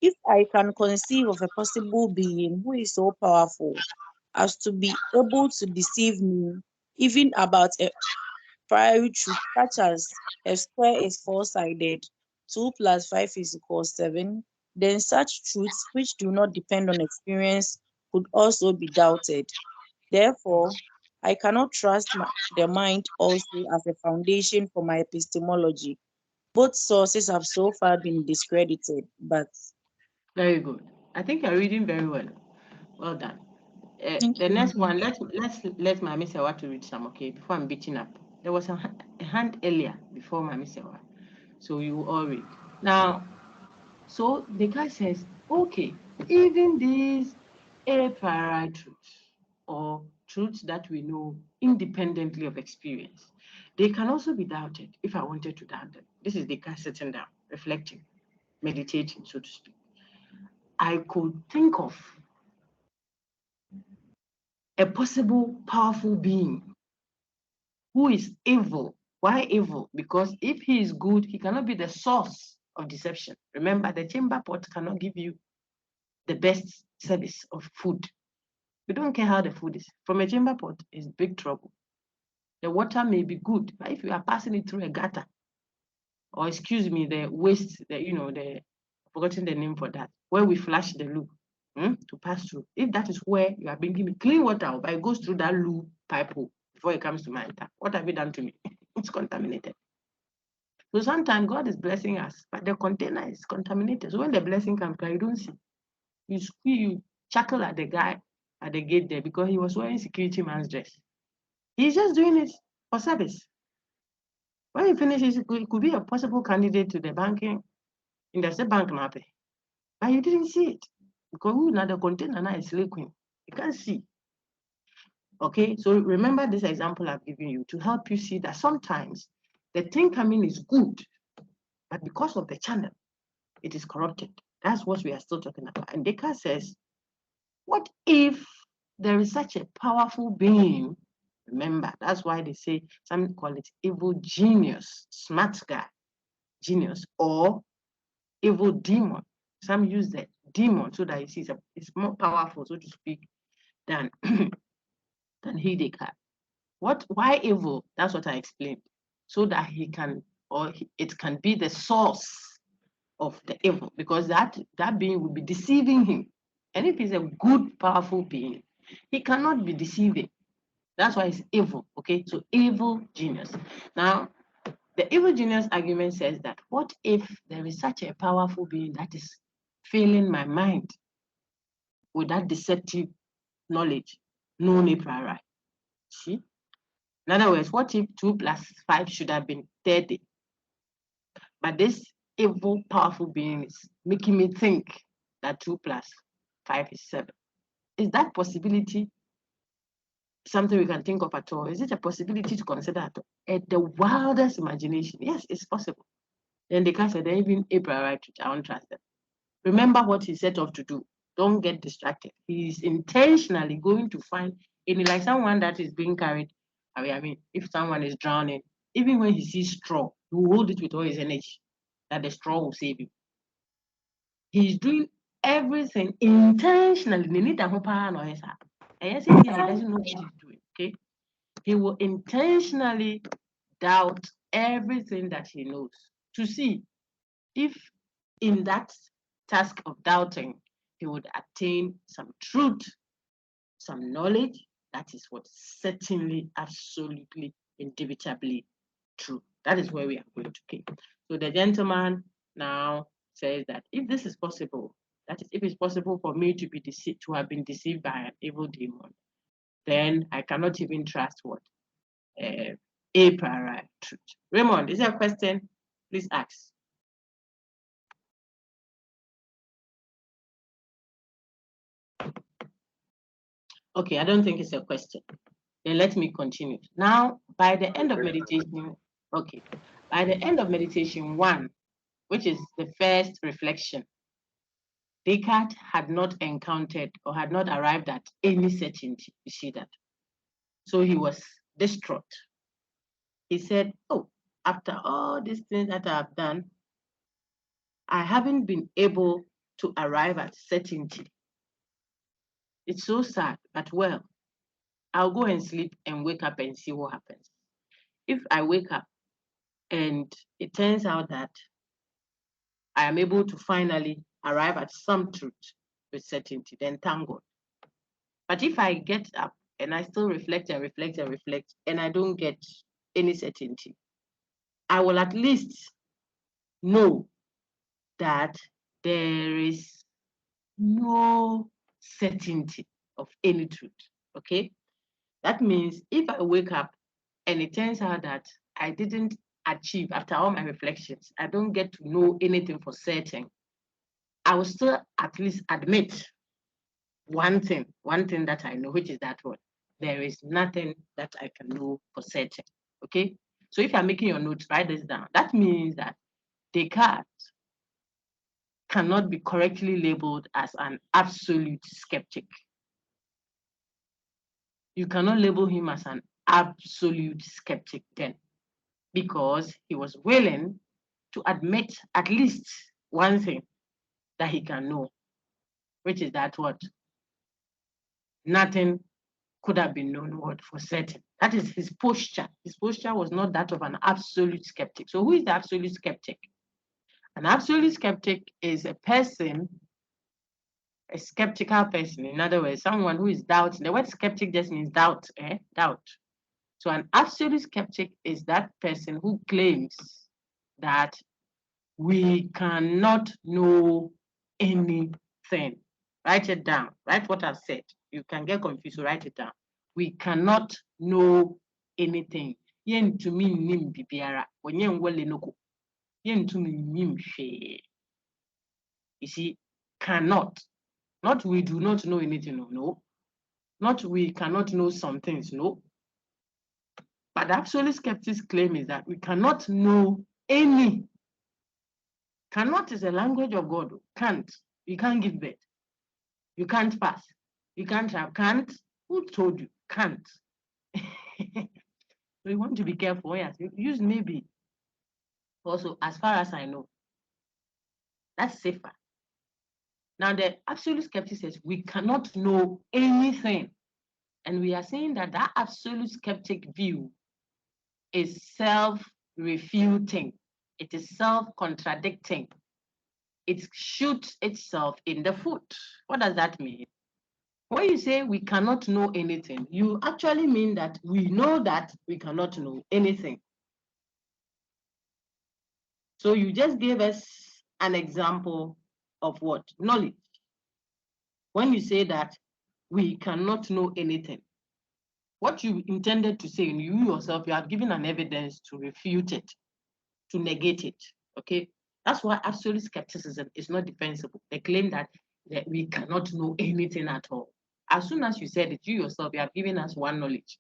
If I can conceive of a possible being who is so powerful as to be able to deceive me, even about a priori truth, such as a square is four-sided, 2 + 5 = 7, then such truths which do not depend on experience could also be doubted. Therefore, I cannot trust the mind also as a foundation for my epistemology. Both sources have so far been discredited, but Very good. I think you're reading very well. Well done. thank The you. next one, let my Miss Sewa to read some, okay, before I'm beating up. There was a hand earlier before my Miss Sewa. So you all read. Now, so the guy says, okay, even these a priori truths or truths that we know independently of experience, they can also be doubted if I wanted to doubt them. This is the guy sitting down, reflecting, meditating, so to speak. I could think of a possible powerful being who is evil. Why evil? Because if he is good, he cannot be the source of deception. Remember, the chamber pot cannot give you the best service of food. We don't care how the food is. From a chamber pot is big trouble. The water may be good, but if you are passing it through a gutter, or excuse me, the waste, I've forgotten the name for that, where we flush the loo to pass through. If that is where you are bringing me clean water, but it goes through that loo pipe hole before it comes to my tap, what have you done to me? It's contaminated. So sometimes God is blessing us, but the container is contaminated. So when the blessing comes, you don't see. You chuckle at the guy at the gate there because he was wearing security man's dress. He's just doing it for service. When he finishes, it could be a possible candidate to the banking in the same bank map. But you didn't see it because now the container now is leaking. You can't see. Okay, so remember this example I've given you to help you see that sometimes the thing coming is good, but because of the channel, it is corrupted. That's what we are still talking about. And Descartes says, what if there is such a powerful being? Remember, that's why they say, some call it evil genius, smart guy, genius, or evil demon. Some use the demon so that you see it's more powerful, so to speak, than Descartes. Why evil? That's what I explained. So that he can, or it can be the source of the evil, because that being will be deceiving him. And if he's a good, powerful being, he cannot be deceiving. That's why it's evil. Okay, so evil genius. Now, the evil genius argument says that what if there is such a powerful being that is filling my mind with that deceptive knowledge, no need for right? See? In other words, what if 2 + 5 should have been 30? But this evil, powerful being is making me think that 2 + 5 is 7. Is that possibility something we can think of at all? Is it a possibility to consider at all? At the wildest imagination, yes, it's possible. Then they can say, then even Abraham, right, I don't trust them. Remember what he set off to do. Don't get distracted. He's intentionally going to find, like someone that is being carried. I mean, if someone is drowning, even when he sees straw, he will hold it with all his energy, that the straw will save him. He's doing everything intentionally. He doesn't know what he's doing. Okay, he will intentionally doubt everything that he knows to see if in that task of doubting he would attain some truth, some knowledge that is what certainly, absolutely, indubitably true. That is where we are going to keep. So the gentleman now says that if this is possible, that is, if it's possible for me to be deceived, to have been deceived by an evil demon, then I cannot even trust what a priori truth. Raymond, is there a question? Please ask. Okay, I don't think it's a question. Then let me continue. Now, by the end of meditation, okay, by the end of meditation 1, which is the first reflection, Descartes had not encountered or had not arrived at any certainty. You see that? So he was distraught. He said, oh, after all these things that I've done, I haven't been able to arrive at certainty. It's so sad, but well, I'll go and sleep and wake up and see what happens. If I wake up and it turns out that I am able to finally arrive at some truth with certainty, then thank God. But if I get up and I still reflect and reflect and reflect, and I don't get any certainty, I will at least know that there is no certainty of any truth. Okay? That means if I wake up and it turns out that I didn't achieve, after all my reflections, I don't get to know anything for certain, I will still at least admit one thing that I know, which is that what there is nothing that I can know for certain. Okay, so if you're making your notes, write this down. That means that Descartes cannot be correctly labeled as an absolute skeptic. You cannot label him as an absolute skeptic then, because he was willing to admit at least one thing that he can know, which is that what nothing could have been known what for certain. That is his posture. His posture was not that of an absolute skeptic. So who is the absolute skeptic? An absolute skeptic is a person, a skeptical person. In other words, someone who is doubting. The word skeptic just means doubt, doubt. So an absolute skeptic is that person who claims that we cannot know anything. Write it down. Write what I've said. You can get confused, so write it down. We cannot know anything. Yentumi nim bibiara. Onye nwele noko. Yentumi nim she. You see, cannot. Not we do not know anything. No. Not we cannot know some things, no. But the absolute skeptic's claim is that we cannot know any. Cannot is a language of God. Can't. You can't give birth. You can't pass. You can't have. Can't. Who told you? Can't. So you want to be careful. Yes, you use maybe. Also, as far as I know, that's safer. Now, the absolute skeptic says we cannot know anything. And we are saying that that absolute skeptic view is self-refuting. It is self-contradicting. It shoots itself in the foot. What does that mean? When you say we cannot know anything, you actually mean that we know that we cannot know anything. So you just gave us an example of what? Knowledge. When you say that we cannot know anything, what you intended to say, you yourself, you have given an evidence to refute it, to negate it, okay? That's why absolute skepticism is not defensible. They claim that we cannot know anything at all. As soon as you said it, you yourself, you have given us one knowledge.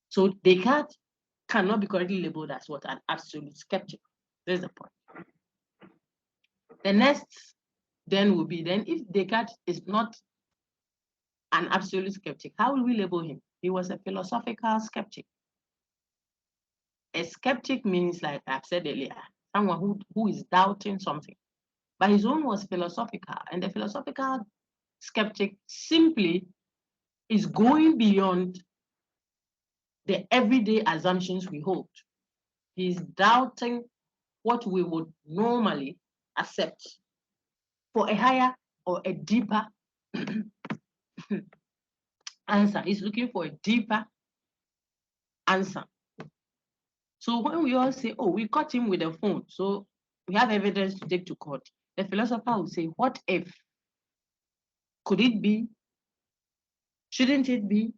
So Descartes cannot be correctly labeled as what? An absolute skeptic. There's the point. The next then will be, then if Descartes is not an absolute skeptic, how will we label him? He was a philosophical skeptic. A skeptic means, like I've said earlier, someone who is doubting something. But his own was philosophical, and the philosophical skeptic simply is going beyond the everyday assumptions we hold. He's doubting what we would normally accept for a higher or a deeper answer. He's looking for a deeper answer. So when we all say, oh, we caught him with a phone, so we have evidence to take to court, the philosopher will say, what if? Could it be? Shouldn't it be?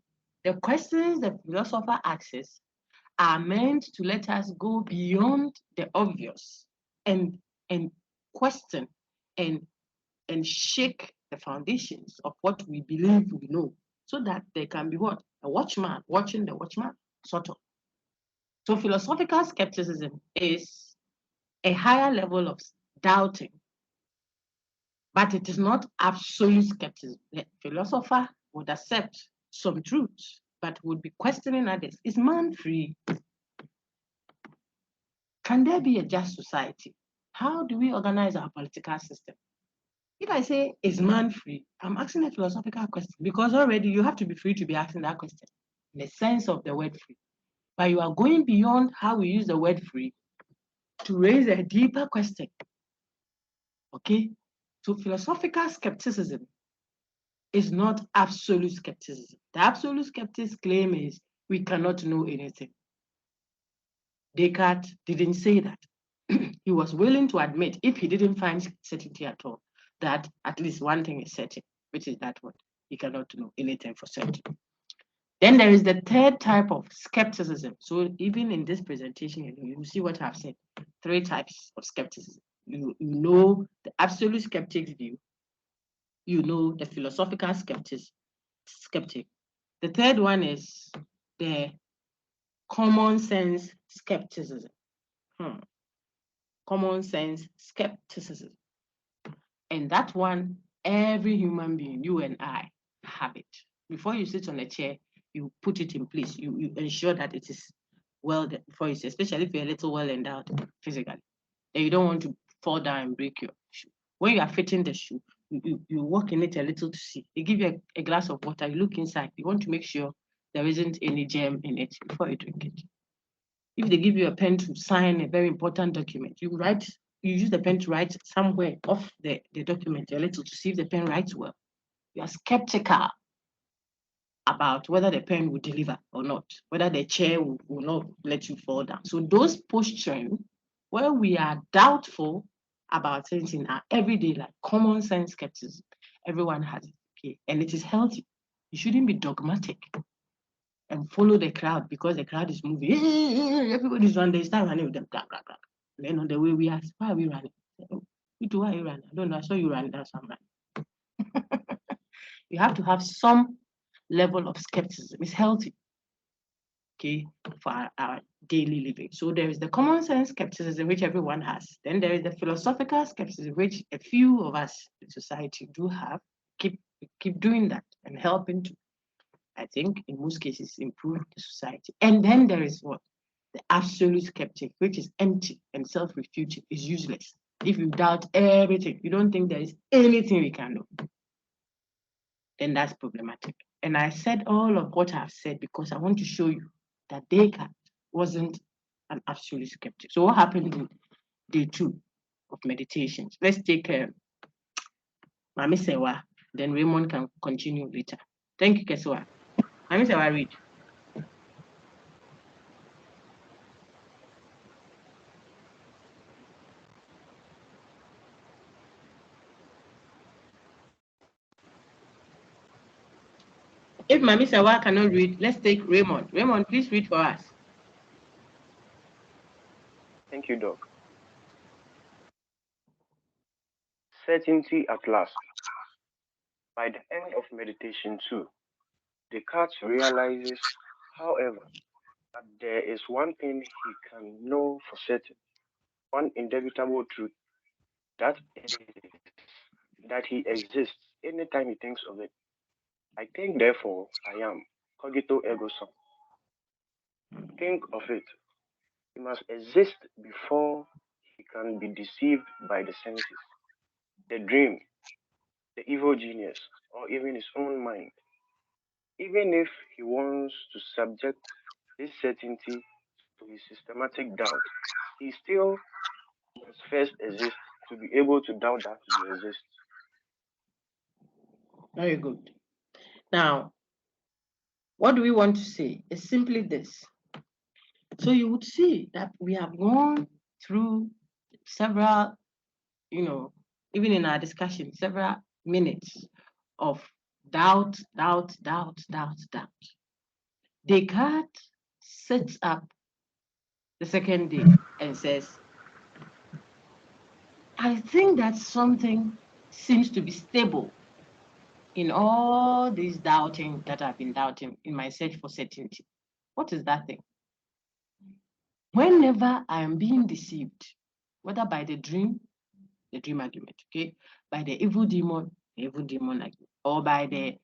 The questions the philosopher asks are meant to let us go beyond the obvious and question and shake the foundations of what we believe we know, so that there can be what? A watchman watching the watchman, sort of. So philosophical skepticism is a higher level of doubting, but it is not absolute skepticism. The philosopher would accept some truths, but would be questioning others. Is man free? Can there be a just society? How do we organize our political system? If I say, is man free? I'm asking a philosophical question, because already you have to be free to be asking that question in the sense of the word free. But you are going beyond how we use the word free to raise a deeper question. Okay? So philosophical skepticism is not absolute skepticism. The absolute skeptic's claim is we cannot know anything. Descartes didn't say that. He was willing to admit, if he didn't find certainty at all, that at least one thing is certain, which is that what he cannot know anything for certain. Then there is the third type of skepticism. So even in this presentation, you see what I've said, 3 types of skepticism. You know the absolute skeptic's view, you know the philosophical skeptic. The third one is the common sense skepticism. Common sense skepticism. And that one, every human being, you and I, have it. Before you sit on a chair, you put it in place. You ensure that it is well before you sit, especially if you're a little well endowed physically. And you don't want to fall down and break your shoe. When you are fitting the shoe, you walk in it a little to see. They give you a glass of water, you look inside. You want to make sure there isn't any germ in it before you drink it. If they give you a pen to sign a very important document, you use the pen to write somewhere off the document a little to see if the pen writes well. You are skeptical about whether the pen will deliver or not, whether the chair will not let you fall down. So those posturing where we are doubtful about things in our everyday life, common sense skepticism, everyone has it, okay? And it is healthy. You shouldn't be dogmatic and follow the crowd because the crowd is moving. Everybody's running, they start running with them. Blah, blah, blah. And then on the way we ask, why are we running? You do, why are you running? I don't know. I saw you running. That's why I'm running. You have to have some level of skepticism is healthy, okay, for our daily living. So there is the common sense skepticism, which everyone has. Then there is the philosophical skepticism, which a few of us in society do have. Keep doing that and helping to, I think, in most cases, improve the society. And then there is what? The absolute skeptic, which is empty and self-refuting, is useless. If you doubt everything, you don't think there is anything we can do, then that's problematic. And I said all of what I've said because I want to show you that Descartes wasn't an absolute skeptic. So what happened in day 2 of meditations? Let's take Mami Sewa, then Raymond can continue later. Thank you, Keswa. Mami Sewa, read. If Mami Sewa cannot read, let's take Raymond. Raymond, please read for us. Thank you, Doc. Certainty at last. By the end of meditation 2, Descartes realizes, however, that there is one thing he can know for certain, one indubitable truth, that is that he exists anytime he thinks of it. I think, therefore, I am. Cogito ergo sum. Think of it. He must exist before he can be deceived by the senses, the dream, the evil genius, or even his own mind. Even if he wants to subject this certainty to his systematic doubt, he still must first exist to be able to doubt that he exists. Very good. Now, what do we want to say? It's simply this. So you would see that we have gone through several, even in our discussion, several minutes of doubt. Descartes sets up the second day and says, I think that something seems to be stable in all this doubting that I've been doubting in my search for certainty. What is that thing? Whenever I am being deceived, whether by the dream argument, okay, by the evil demon argument, or by the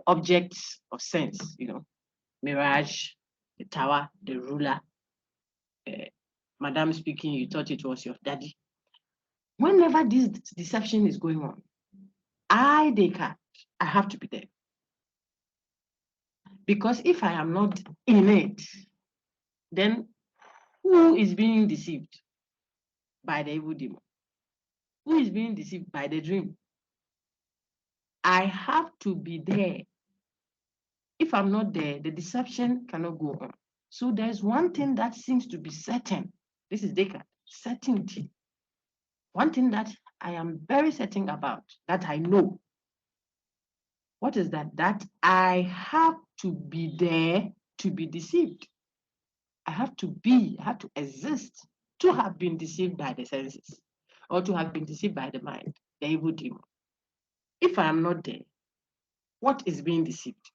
objects of sense, mirage, the tower, the ruler, madam speaking, you thought it was your daddy. Whenever this deception is going on, Descartes, I have to be there. Because if I am not in it, then who is being deceived by the evil demon? Who is being deceived by the dream? I have to be there. If I'm not there, the deception cannot go on. So there's one thing that seems to be certain. This is Descartes, certainty. One thing that I am very certain about, that I know. What is that? That I have to be there to be deceived. I have to exist to have been deceived by the senses, or to have been deceived by the mind, the evil demon. If I am not there, what is being deceived?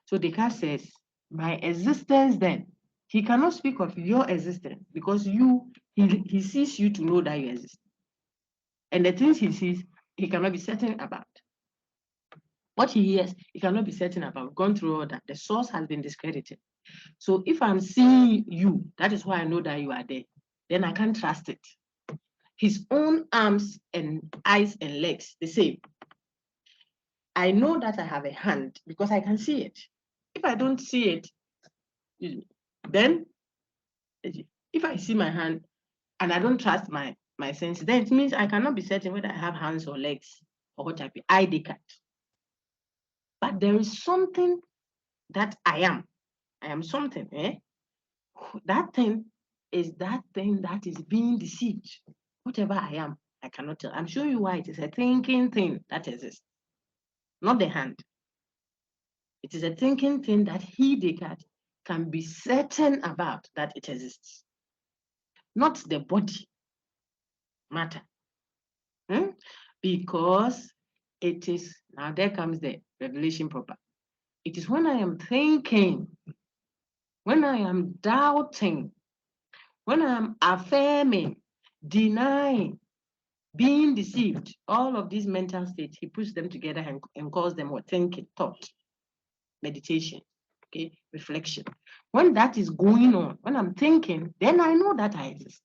So Descartes says, my existence then, he cannot speak of your existence because he sees you to know that you exist. And the things he sees, he cannot be certain about. What he hears, he cannot be certain about. Gone through all that. The source has been discredited. So if I'm seeing you, that is why I know that you are there. Then I can't trust it. His own arms and eyes and legs, the same. I know that I have a hand because I can see it. If I don't see it, then if I see my hand and I don't trust my senses, then it means I cannot be certain whether I have hands or legs or what type. I Descartes. But there is something that I am. I am something. That thing is that thing that is being deceived. Whatever I am, I cannot tell. I'm showing you why it is a thinking thing that exists, not the hand. It is a thinking thing that he, Descartes, can be certain about that it exists, not the body matter. Because It is, now there comes the revelation proper. It is when I am thinking, when I am doubting, when I am affirming, denying, being deceived, all of these mental states, he puts them together and calls them what? Thinking, thought, meditation, okay, reflection. When that is going on, when I'm thinking, then I know that I exist.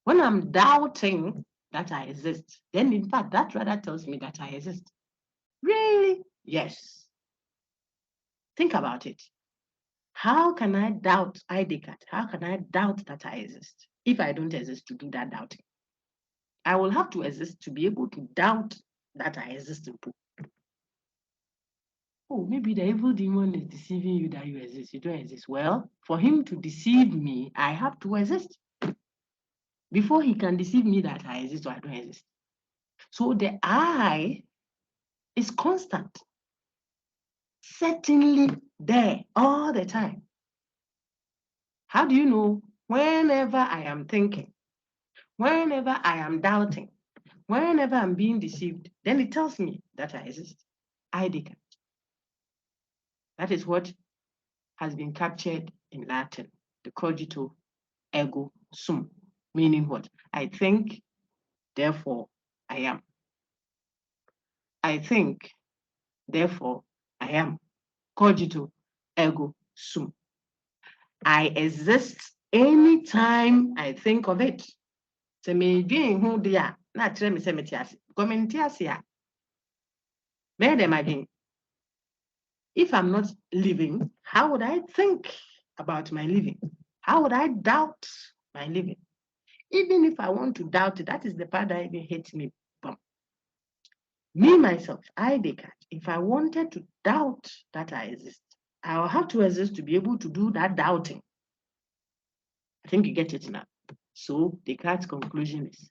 When I'm doubting that I exist, then in fact, that rather tells me that I exist. Really? Yes. Think about it. How can I doubt Descartes? How can I doubt that I exist if I don't exist to do that doubting? I will have to exist to be able to doubt that I exist in pool. Oh, maybe the evil demon is deceiving you that you exist. You don't exist. Well, for him to deceive me, I have to exist before he can deceive me that I exist or I don't exist. So the I is constant, certainly there all the time. How do you know? Whenever I am thinking, whenever I am doubting, whenever I'm being deceived, then it tells me that I exist. Descartes. That is what has been captured in Latin, the cogito ergo sum, meaning what? I think, therefore I am. I think, therefore I am. Cogito ergo sum. I exist anytime I think of it. So me being who they are, not tell me cemetery. Community here. Where am I being? If I'm not living, how would I think about my living? How would I doubt my living? Even if I want to doubt it, that is the part that even hates me. Me, myself, Descartes, if I wanted to doubt that I exist, I'll have to exist to be able to do that doubting. I think you get it now. So Descartes' conclusion is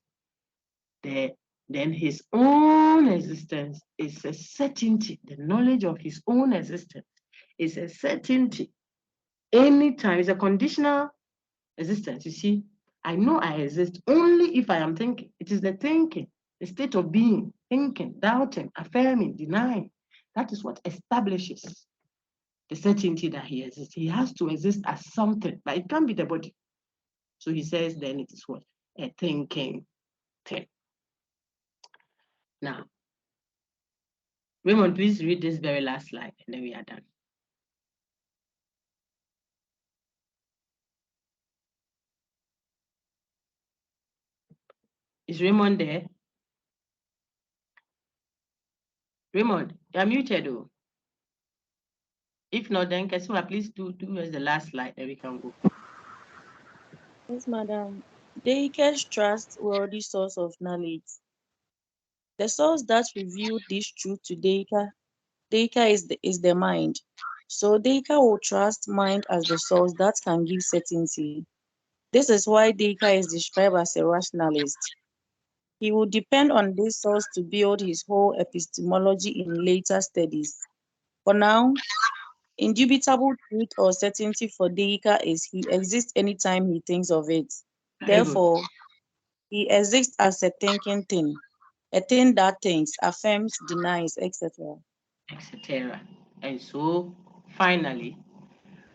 then his own existence is a certainty. The knowledge of his own existence is a certainty. Anytime, it's a conditional existence. You see, I know I exist only if I am thinking. It is the thinking, the state of being, thinking, doubting, affirming, denying. That is what establishes the certainty that he exists. He has to exist as something, but it can't be the body. So he says, then it is what? A thinking thing. Now, Raymond, please read this very last slide, and then we are done. Is Raymond there? Raymond, you're muted, though. If not, then Kesima, please do as the last slide, then we can go. Yes, madam. Descartes trusts worldly source of knowledge. The source that revealed this truth to Descartes is the mind. So Descartes will trust mind as the source that can give certainty. This is why Descartes is described as a rationalist. He will depend on this source to build his whole epistemology in later studies. For now, indubitable truth or certainty for Descartes is he exists anytime he thinks of it. Therefore, he exists as a thinking thing, a thing that thinks, affirms, denies, etc. Etc. And so, finally,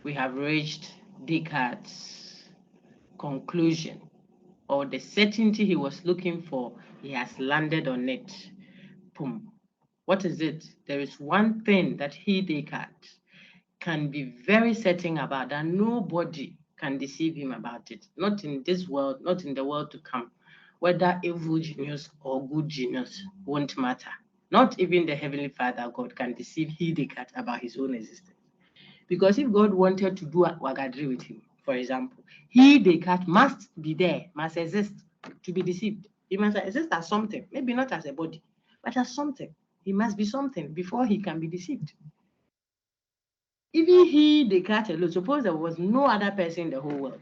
we have reached Descartes' conclusion, or the certainty he was looking for. He has landed on it. Boom. What is it? There is one thing that he, Descartes, can be very certain about, that nobody can deceive him about it. Not in this world, not in the world to come. Whether evil genius or good genius won't matter. Not even the Heavenly Father, God, can deceive he, Descartes, about his own existence. Because if God wanted to do a wagadri with him, for example, he, Descartes, must be there, must exist to be deceived. He must exist as something, maybe not as a body, but as something. He must be something before he can be deceived. Even he, Descartes alone, suppose there was no other person in the whole world,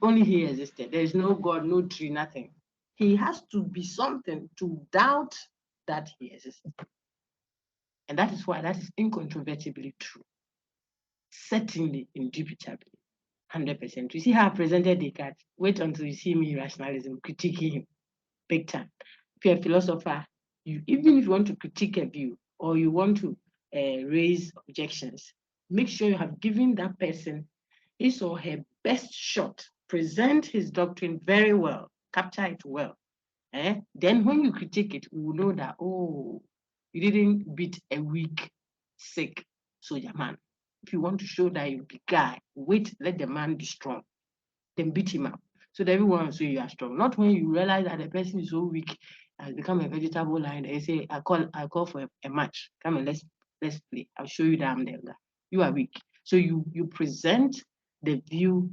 only he existed. There is no God, no tree, nothing. He has to be something to doubt that he exists. And that is why that is incontrovertibly true. Certainly, indubitably, 100%. You see how I presented Descartes? Wait until you see me rationalism, critiquing him big time. If you're a philosopher, even if you want to critique a view or you want to raise objections, make sure you have given that person his or her best shot, present his doctrine very well, capture it well. Then when you critique it, we will know that, oh, you didn't beat a weak, sick soldier man. If you want to show that you're a big guy, wait, let the man be strong, then beat him up. So that everyone will say you are strong. Not when you realize that the person is so weak, has become a vegetable line. They say, I call for a match. Come and let's play. I'll show you that I'm there. You are weak. So you present the view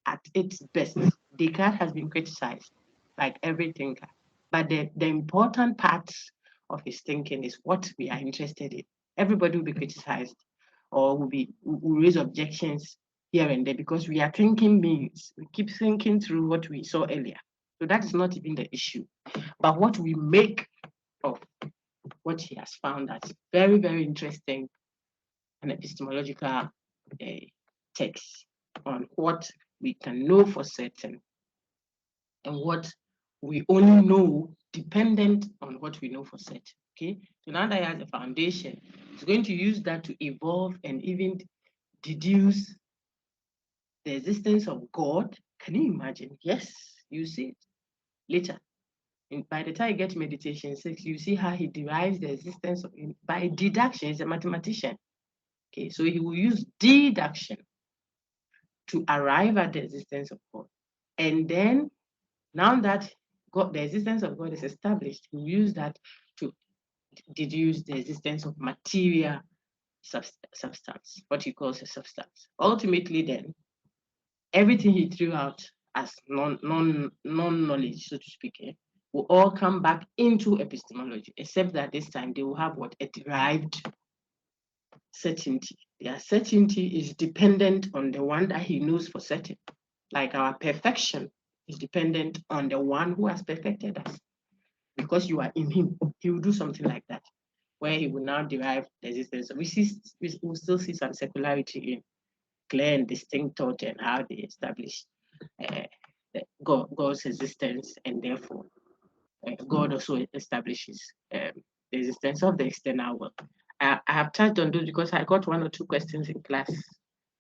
at its best. Descartes has been criticized, like every thinker. But the important parts of his thinking is what we are interested in. Everybody will be criticized or will raise objections here and there because we are thinking beings. We keep thinking through what we saw earlier. So that is not even the issue. But what we make of what he has found that's very, very interesting, an epistemological text on what we can know for certain and what we only know dependent on what we know for certain. Okay, so now that he has a foundation, he's going to use that to evolve and even deduce the existence of God. Can you imagine? Yes, you see it later. And by the time you get to meditation 6, you see how he derives the existence of by deduction. He's a mathematician. Okay, so he will use deduction to arrive at the existence of God. And then, now that God, the existence of God is established, he will use that to deduce the existence of material substance, what he calls a substance. Ultimately, then, everything he threw out as non-knowledge, so to speak, will all come back into epistemology, except that this time they will have what? A derived certainty. Their certainty is dependent on the one that he knows for certain. Like our perfection is dependent on the one who has perfected us. Because you are in him, he will do something like that, where he will now derive the existence. We will still see some secularity in clear and distinct thought and how they establish God's existence, and therefore God also establishes the existence of the external world. I have touched on those because I got 1 or 2 questions in class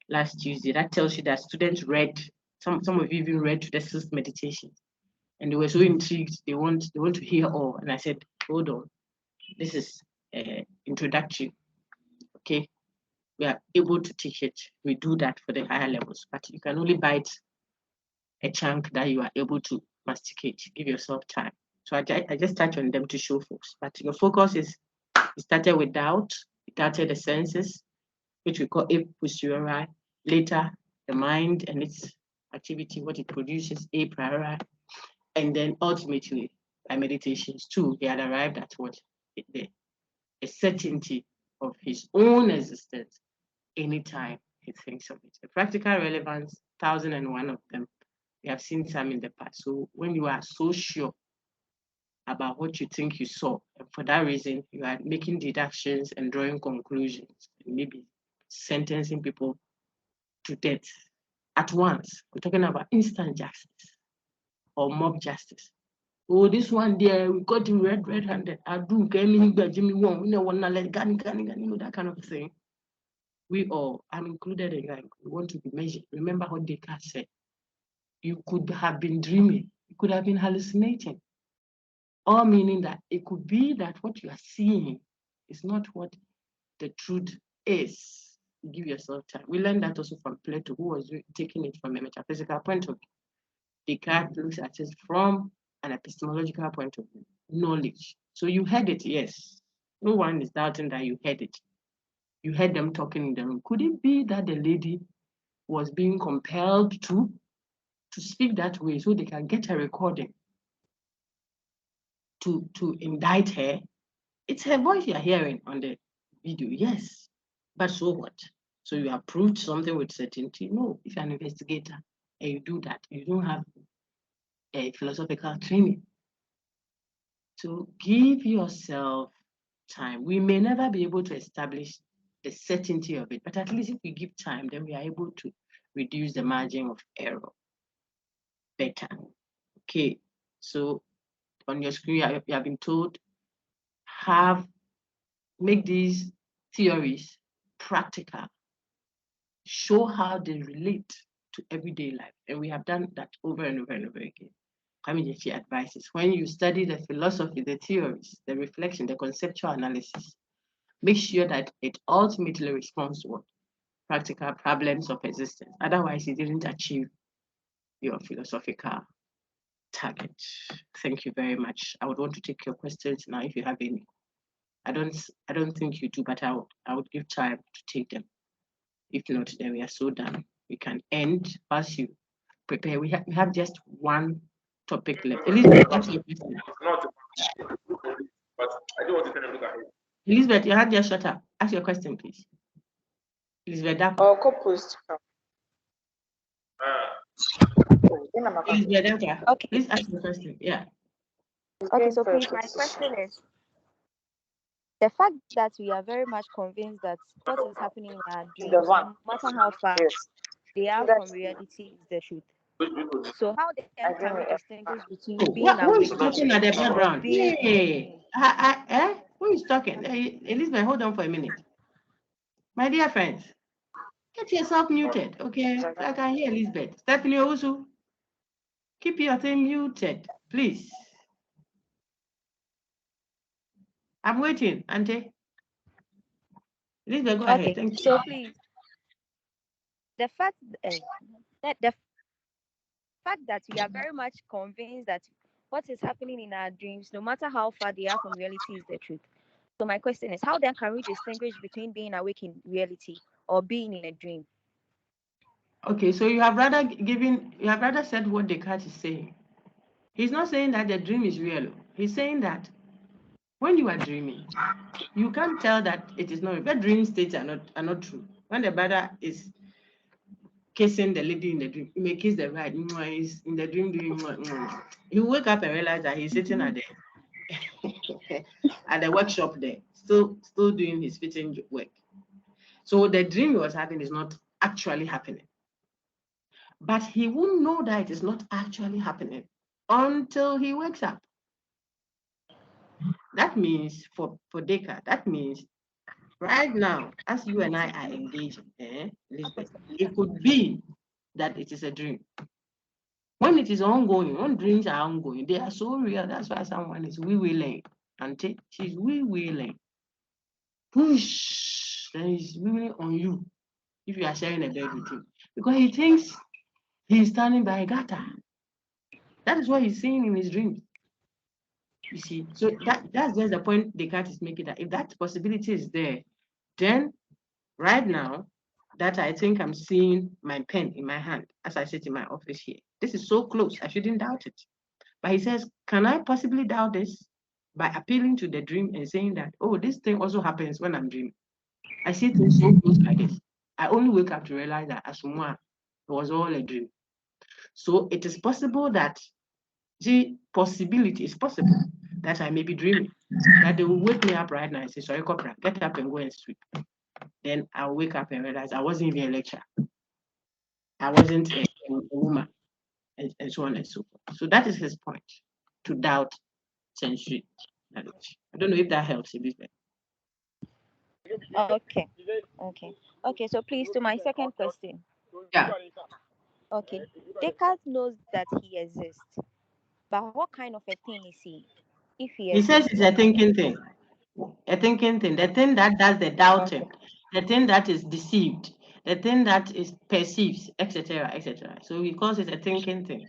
last Tuesday. That tells you that students read, some of you even read to the 6th meditation, and they were so intrigued. They want to hear all. And I said, hold on, this is introductory. Okay, we are able to teach it. We do that for the higher levels, but you can only bite a chunk that you are able to masticate. Give yourself time. So I just touch on them to show folks. But your focus is, it started with doubt, it started the senses, which we call a posteriori. Later, the mind and its activity, what it produces, a priori. And then ultimately, by meditations too, he had arrived at what? The certainty of his own existence anytime he thinks of it. The practical relevance, 1,001 of them. We have seen some in the past. So when you are so sure about what you think you saw, and for that reason, you are making deductions and drawing conclusions, and maybe sentencing people to death at once. We're talking about instant justice or mob justice. Oh, this one there, we got him red-handed. I do gaming, Jimmy Wong, you know, one let gun, that kind of thing. We all, I'm included in that. We want to be measured. Remember what Descartes said. You could have been dreaming, you could have been hallucinating. All meaning that it could be that what you are seeing is not what the truth is. Give yourself time. We learned that also from Plato, who was taking it from a metaphysical point of view. Descartes looks at it from an epistemological point of view, knowledge. So you heard it, yes. No one is doubting that you heard it. You heard them talking in the room. Could it be that the lady was being compelled to speak that way so they can get a recording to indict her? It's her voice you're hearing on the video, yes. But so what? So you have proved something with certainty? No, if you're an investigator and you do that, you don't have a philosophical training. So give yourself time. We may never be able to establish the certainty of it, but at least if we give time, then we are able to reduce the margin of error better. Okay, so on your screen, you have been told make these theories practical, show how they relate to everyday life. And we have done that over and over and over again. Kamijechi advises, when you study the philosophy, the theories, the reflection, the conceptual analysis, make sure that it ultimately responds to what? Practical problems of existence. Otherwise, you didn't achieve your philosophical target. Thank you very much. I would want to take your questions now if you have any. I don't think you do, but I would give time to take them. If not, then we are so done. We can end as you prepare. We have just one topic left. Elizabeth, what's your question? But I don't want to kind of look at it. Elizabeth, your hand just shut up. Ask your question, please. Elizabeth, Co-post. Elizabeth, Okay. please ask your question. Yeah. Okay, so please, my question is the fact that we are very much convinced that what is happening in our dreams, no matter how far they are from reality, is the truth. So how then can we distinguish between being Who is awake talking at the background? being Hey, who is talking? Elizabeth, hold on for a minute. My dear friends, get yourself muted, okay? So I can hear Elizabeth. Stephanie Owusu, keep your thing muted, please. I'm waiting, Auntie. Elizabeth, go ahead. Thank you. So please, the fact that we are very much convinced that what is happening in our dreams, no matter how far they are from reality, is the truth. So my question is, how then can we distinguish between being awake in reality or being in a dream? Okay, so you have rather said what Descartes is saying. He's not saying that the dream is real. He's saying that when you are dreaming, you can't tell that it is not real. But dream states are not true. When the brother is kissing the lady in the dream, he may kiss the bride. He's in the dream doing he will wake up and realize that he's sitting at the workshop there, still doing his fitting work. So the dream he was having is not actually happening. But he won't know that it is not actually happening until he wakes up. That means for Descartes, that means right now, as you and I are engaging, Elizabeth, it could be that it is a dream. When it is ongoing, when dreams are ongoing, they are so real. That's why someone is wee-wheeling. And she's wee-wheeling. Push, then he's wheeling on you if you are sharing a bed with him. Because he thinks he's standing by a gutter. That is what he's seeing in his dreams. You see, so that's just the point Descartes is making, that if that possibility is there, then right now, that I think I'm seeing my pen in my hand as I sit in my office here. This is so close, I shouldn't doubt it. But he says, can I possibly doubt this? By appealing to the dream and saying that, oh, this thing also happens when I'm dreaming. I see things so close like this. I only wake up to realize that Asumwa, it was all a dream. So it is possible that the possibility is possible that I may be dreaming, that they will wake me up right now and say, sorry, Copra, get up and go and sleep. Then I'll wake up and realize I wasn't even a lecturer. I wasn't a woman, and so on and so forth. So that is his point, to doubt sensory knowledge. I don't know if that helps a bit. Okay. So please, to my second question. Yeah. Okay. Descartes knows that he exists, but what kind of a thing is he? If He says it's a thinking thing. A thinking thing. The thing that does the doubting, the thing that is deceived, the thing that is perceives, etc., etc. So he calls it a thinking thing.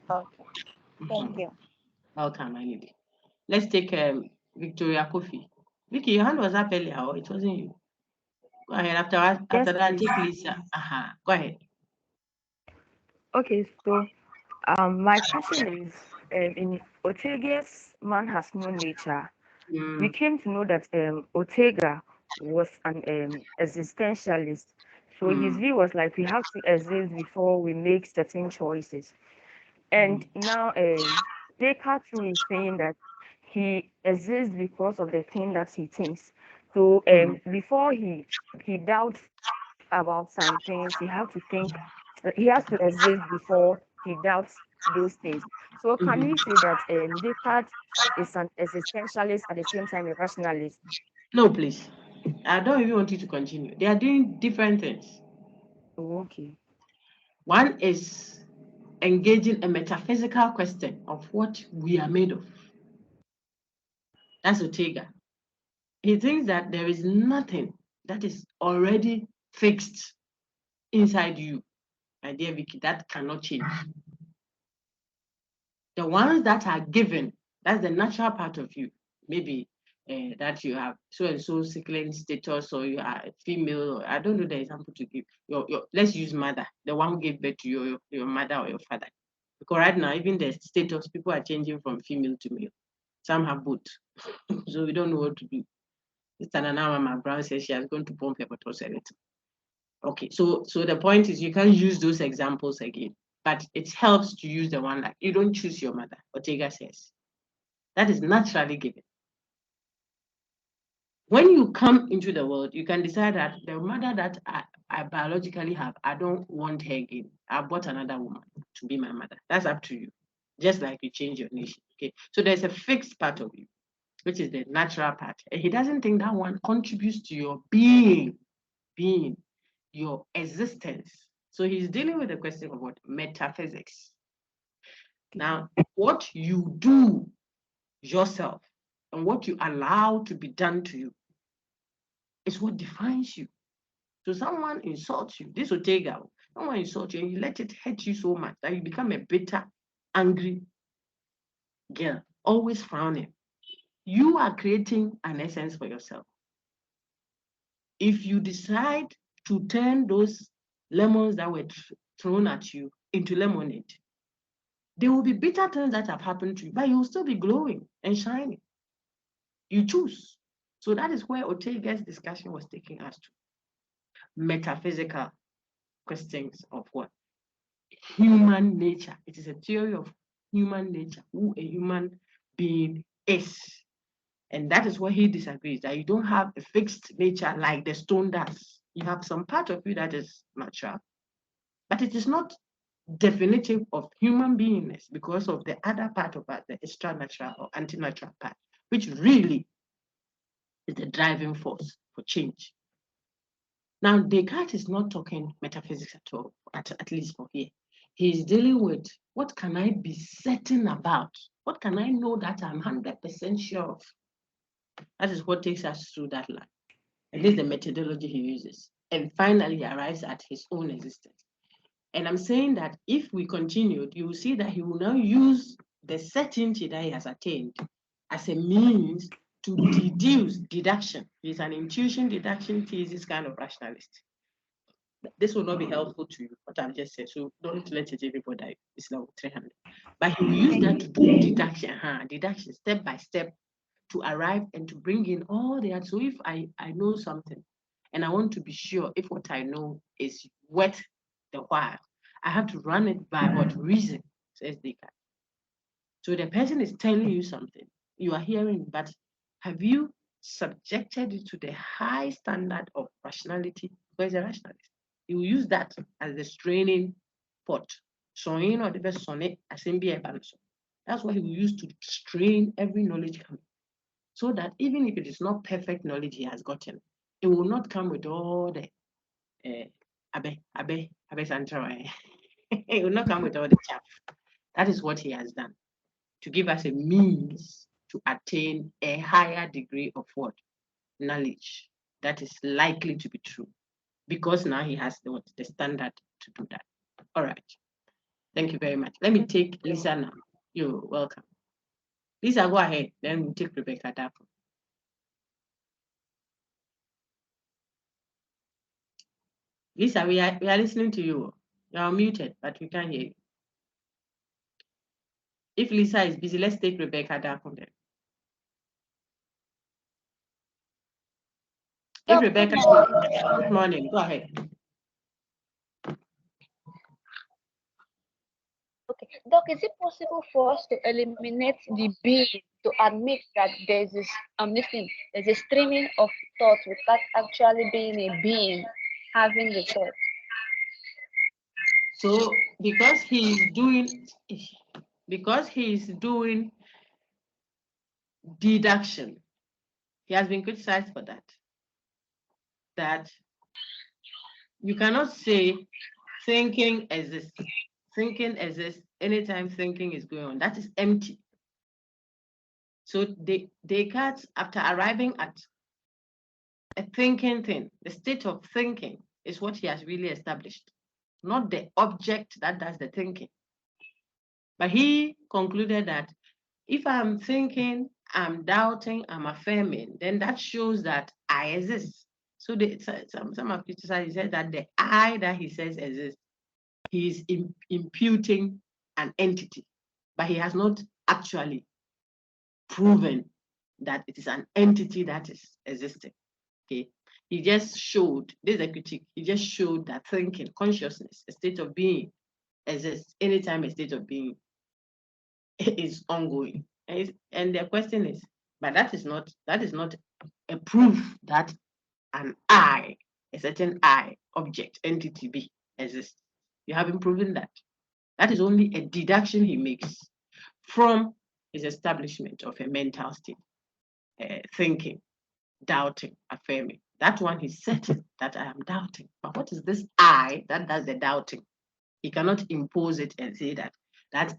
Okay. Thank you. Welcome, my lady. Let's take Victoria Kofi. Vicky, your hand was up earlier, or it wasn't you? Go ahead. After that, take Lisa. Go ahead. Okay, so my question is, in Ortega's Man Has No Nature, we came to know that Ortega was an existentialist. So his view was like we have to exist before we make certain choices. And now Descartes too is saying that he exists because of the thing that he thinks. So before he doubts about some things, he has to exist before he doubts those things. So can we say that Descartes is an existentialist at the same time a rationalist? No, please. I don't even want you to continue. They are doing different things. Oh, okay. One is engaging a metaphysical question of what we are made of. That's Ortega. He thinks that there is nothing that is already fixed inside you, my dear Vicky, that cannot change. The ones that are given, that's the natural part of you. Maybe that you have so and so sickling status, or you are a female, or I don't know the example to give. Let's use mother, the one who gave birth to your mother or your father. Because right now, even the status, people are changing from female to male. Some have both. So we don't know what to do. Mr. Nana Mama Brown says she has gone to pump her bottle. Okay, so the point is you can't use those examples again, but it helps to use the one that you don't choose your mother, Ortega says. That is naturally given. When you come into the world, you can decide that the mother that I biologically have, I don't want her again. I bought another woman to be my mother. That's up to you. Just like you change your nation. Okay. So there's a fixed part of you, which is the natural part. And he doesn't think that one contributes to your being, your existence. So he's dealing with the question of what? Metaphysics. Now, what you do yourself and what you allow to be done to you is what defines you. So someone insults you, this will take out. Someone insults you and you let it hurt you so much that you become a bitter, angry girl, always frowning. You are creating an essence for yourself. If you decide to turn those lemons that were thrown at you into lemonade, there will be bitter things that have happened to you, but you will still be glowing and shining. You choose. So that is where Ortega's discussion was taking us to. Metaphysical questions of what? Human nature. It is a theory of human nature, who a human being is. And that is where he disagrees, that you don't have a fixed nature like the stone does. You have some part of you that is natural, but it is not definitive of human beingness because of the other part of it, the extra-natural or anti-natural part, which really is the driving force for change. Now, Descartes is not talking metaphysics at all, at least for here. He's dealing with what can I be certain about? What can I know that I'm 100% sure of? That is what takes us through that line. And this is the methodology he uses. And finally, he arrives at his own existence. And I'm saying that if we continued, you will see that he will now use the certainty that he has attained as a means to deduce deduction. He's an intuition deduction thesis kind of rationalist. This will not be helpful to you, what I've just said. So don't let it even bother you. It's level 300. But he will use that to do deduction step by step to arrive and to bring in all the other. So if I know something and I want to be sure if what I know is worth the while, I have to run it by what reason, says Descartes. So the person is telling you something, you are hearing, but have you subjected it to the high standard of rationality? Because a rationalist, you will use that as the straining pot. Showing or the best sonnet, assembly. That's what he will use to strain every knowledge coming. So that even if it is not perfect knowledge he has gotten, it will not come with all the Santra. It will not come with all the chaff. That is what he has done to give us a means to attain a higher degree of what? Knowledge that is likely to be true. Because now he has the standard to do that. All right. Thank you very much. Let me take Lisa now. You're welcome. Lisa, go ahead. Then we'll take Rebecca Dapo. Lisa, we are listening to you. You're muted, but we can't hear you. If Lisa is busy, let's take Rebecca Dapo then. If Rebecca, good morning. Go ahead. Okay, Doc, is it possible for us to eliminate the being to admit that there's this there's a streaming of thoughts without actually being a being having the thought? So because he's doing deduction, he has been criticized for that. That you cannot say thinking exists. Thinking exists anytime thinking is going on. That is empty. So Descartes, after arriving at a thinking thing, the state of thinking is what he has really established, not the object that does the thinking. But he concluded that if I'm thinking, I'm doubting, I'm affirming, then that shows that I exist. So some have criticized, he said that the I that he says exists, he is imputing an entity, but he has not actually proven that it is an entity that is existing. Okay, he just showed, this is a critique, he just showed that thinking, consciousness, a state of being exists anytime a state of being is ongoing. And the question is, but that is not a proof that an I, a certain I, object, entity B exists. You haven't proven that. That is only a deduction he makes from his establishment of a mental state, thinking, doubting, affirming. That one he's certain that I am doubting. But what is this I that does the doubting? He cannot impose it and say that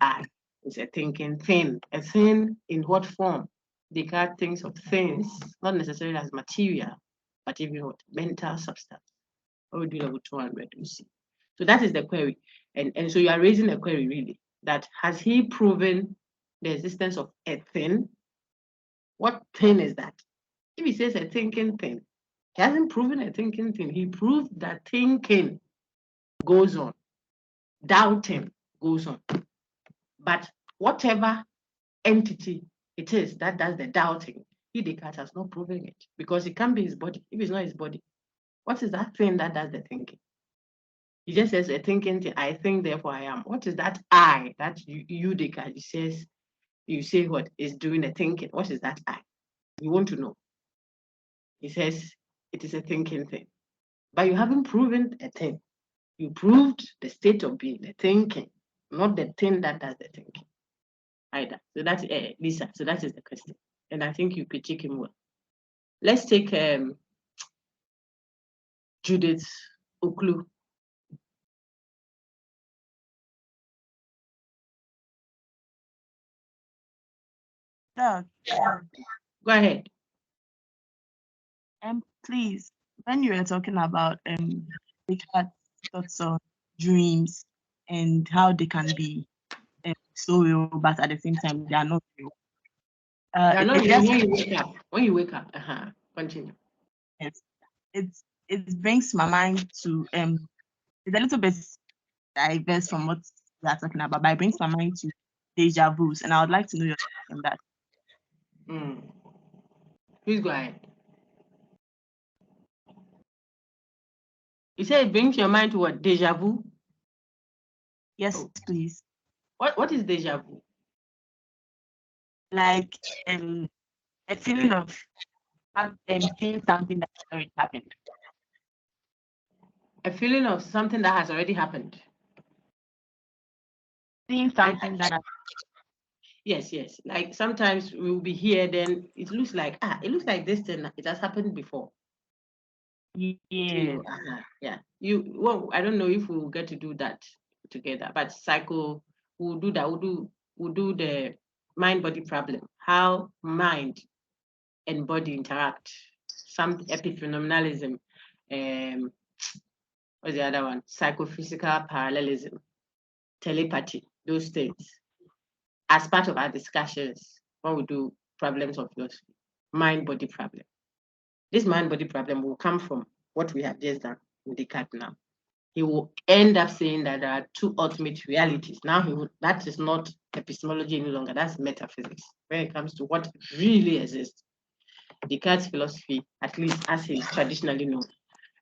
I is a thinking thing. A thing in what form? Descartes thinks of things, not necessarily as material, but even what? Mental substance. What we do level 200, we see. So that is the query. And so you are raising a query really, that has he proven the existence of a thing? What thing is that? If he says a thinking thing, he hasn't proven a thinking thing. He proved that thinking goes on, doubting goes on. But whatever entity it is that does the doubting, Descartes has not proven it because it can't be his body. If it's not his body, what is that thing that does the thinking? He just says a thinking thing, I think, therefore I am. What is that I that you Descartes says, you say what is doing the thinking? What is that I? You want to know. He says it is a thinking thing. But you haven't proven a thing. You proved the state of being, the thinking, not the thing that does the thinking either. So that's Lisa. So that is the question. And I think you critique him well. Let's take Judith Oklu. Yeah. Go ahead. Please, when you were talking about Descartes' thoughts on dreams and how they can be so real, but at the same time they are not real. They are not real when you wake up. When you wake up, continue. It brings my mind to it's a little bit diverse from what we are talking about, but it brings my mind to deja vus, and I would like to know your thoughts on that. Please go ahead. You say it brings your mind to what? Deja vu? Yes, please. What is deja vu? Like a feeling of seeing something that already happened. A feeling of something that has already happened. Seeing something that has... Yes. Like sometimes we'll be here, then it looks like this thing, it has happened before. Yeah. Yeah. I don't know if we'll get to do that together, but we'll do that. We'll do the mind-body problem, how mind and body interact, some epiphenomenalism, what's the other one? Psychophysical parallelism, telepathy, those things, as part of our discussions when we do problems of philosophy, mind-body problem. This mind-body problem will come from what we have just done with Descartes now. He will end up saying that there are two ultimate realities. Now that is not epistemology any longer, that's metaphysics. When it comes to what really exists, Descartes' philosophy, at least as he is traditionally known,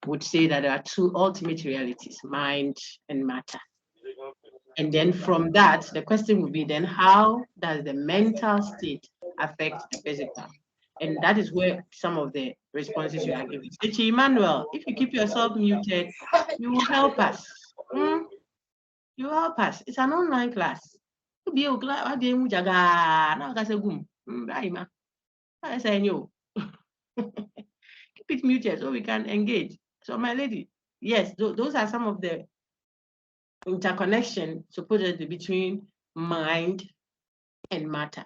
would say that there are two ultimate realities, mind and matter. And then from that, the question would be then, how does the mental state affect the physical? And that is where some of the responses you are giving. Sechi Emmanuel, if you keep yourself muted, you will help us. You help us. It's an online class. Be a class. I didn't now I say boom. I say no. Keep it muted so we can engage. So my lady, yes, those are some of the interconnection supposedly between mind and matter.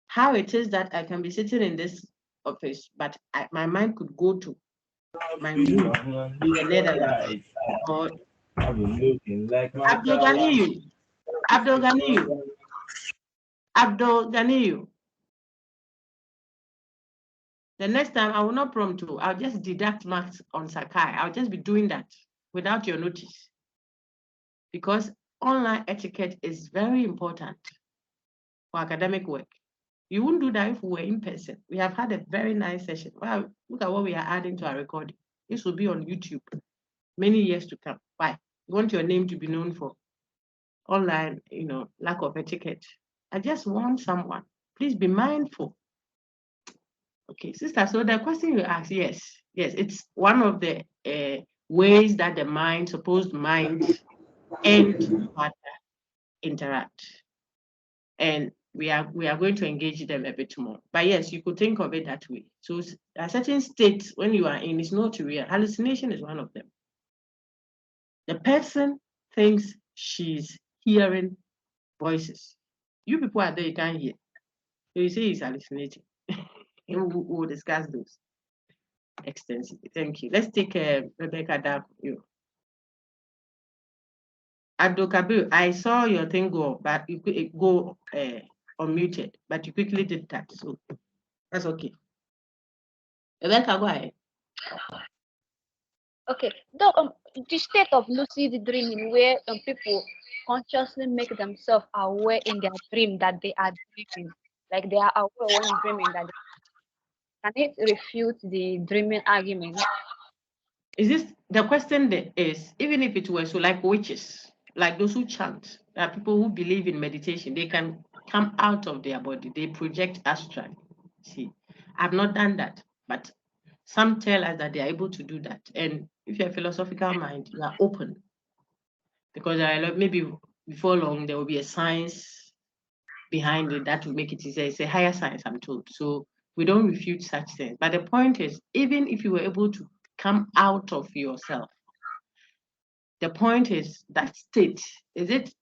How it is that I can be sitting in this office, but my mind could go to my room in the Netherlands or Abdul Ganiyu. Abdul Ganiyu. Abdul Ganiyu. The next time I will not prompt you. I'll just deduct marks on Sakai. I'll just be doing that without your notice. Because online etiquette is very important for academic work. You wouldn't do that if we were in person. We have had a very nice session. Wow, look at what we are adding to our recording. This will be on YouTube many years to come. Why? You want your name to be known for online, lack of etiquette. I just want someone. Please be mindful. Okay, sister, so the question you asked, yes, it's one of the ways that the supposed mind and matter interact. And we are going to engage them a bit more. But yes, you could think of it that way. So a certain state when you are in is not real. Hallucination is one of them. The person thinks she's hearing voices. You people are there, you can't hear. So you say he's hallucinating. We'll discuss those extensively. Thank you. Let's take Rebecca Dark. Abdul Kabir, I saw your thing go, but you could go unmuted, but you quickly did that. So that's okay. Rebecca, go ahead. Okay, the state of lucid dreaming where people consciously make themselves aware in their dream that they are dreaming, like they are aware when dreaming that can it refute the dreaming argument? Is this the question? Is even if it were so, like witches, like those who chant, there are people who believe in meditation, they can come out of their body, they project astral. See, I've not done that, but some tell us that they are able to do that. And if you're a philosophical mind, you are open, because maybe before long there will be a science behind it that will make it easier. It's a higher science, I'm told. So we don't refute such things. But the point is, even if you were able to come out of yourself, the point is that state, is it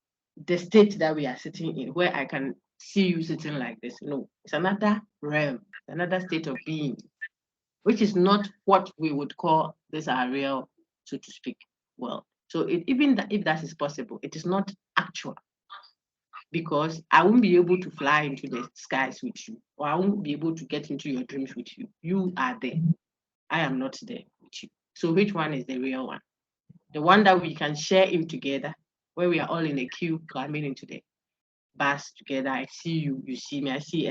the state that we are sitting in where I can see you sitting like this? No, it's another realm, another state of being, which is not what we would call this our real, so to speak, world. So even if that is possible, it is not actual, because I won't be able to fly into the skies with you, or I won't be able to get into your dreams with you. You are there. I am not there with you. So which one is the real one? The one that we can share in together, where we are all in a queue climbing into the bus together. I see you, you see me. I see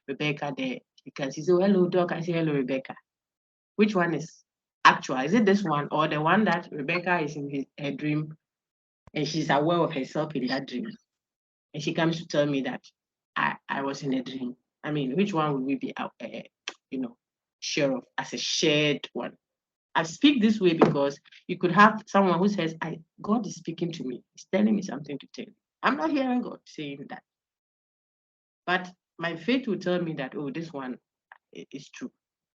Rebecca there. You can see, so hello, Doc. I say hello, Rebecca. Which one is actual? Is it this one, or the one that Rebecca is in her dream and she's aware of herself in that dream? And she comes to tell me that I was in a dream. I mean, which one would we be sure of as a shared one? I speak this way because you could have someone who says, God is speaking to me. He's telling me something to tell you. I'm not hearing God saying that. But my faith will tell me that, oh, this one is true.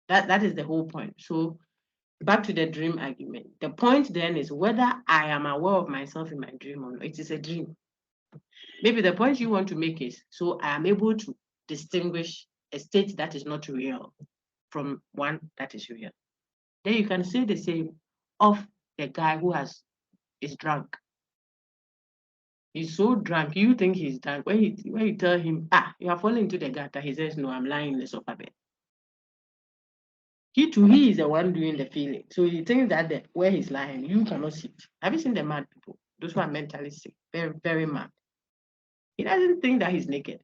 That is the whole point. So back to the dream argument. The point then is whether I am aware of myself in my dream or not. It is a dream. Maybe the point you want to make is, so I am able to distinguish a state that is not real from one that is real. Then you can say the same of the guy who is drunk. He's so drunk, you think he's drunk. When you tell him, you are falling into the gutter, he says, no, I'm lying in the sofa bed. He is the one doing the feeling. So he thinks that where he's lying, you cannot see it. Have you seen the mad people? Those who are mentally sick, very, very mad. He doesn't think that he's naked.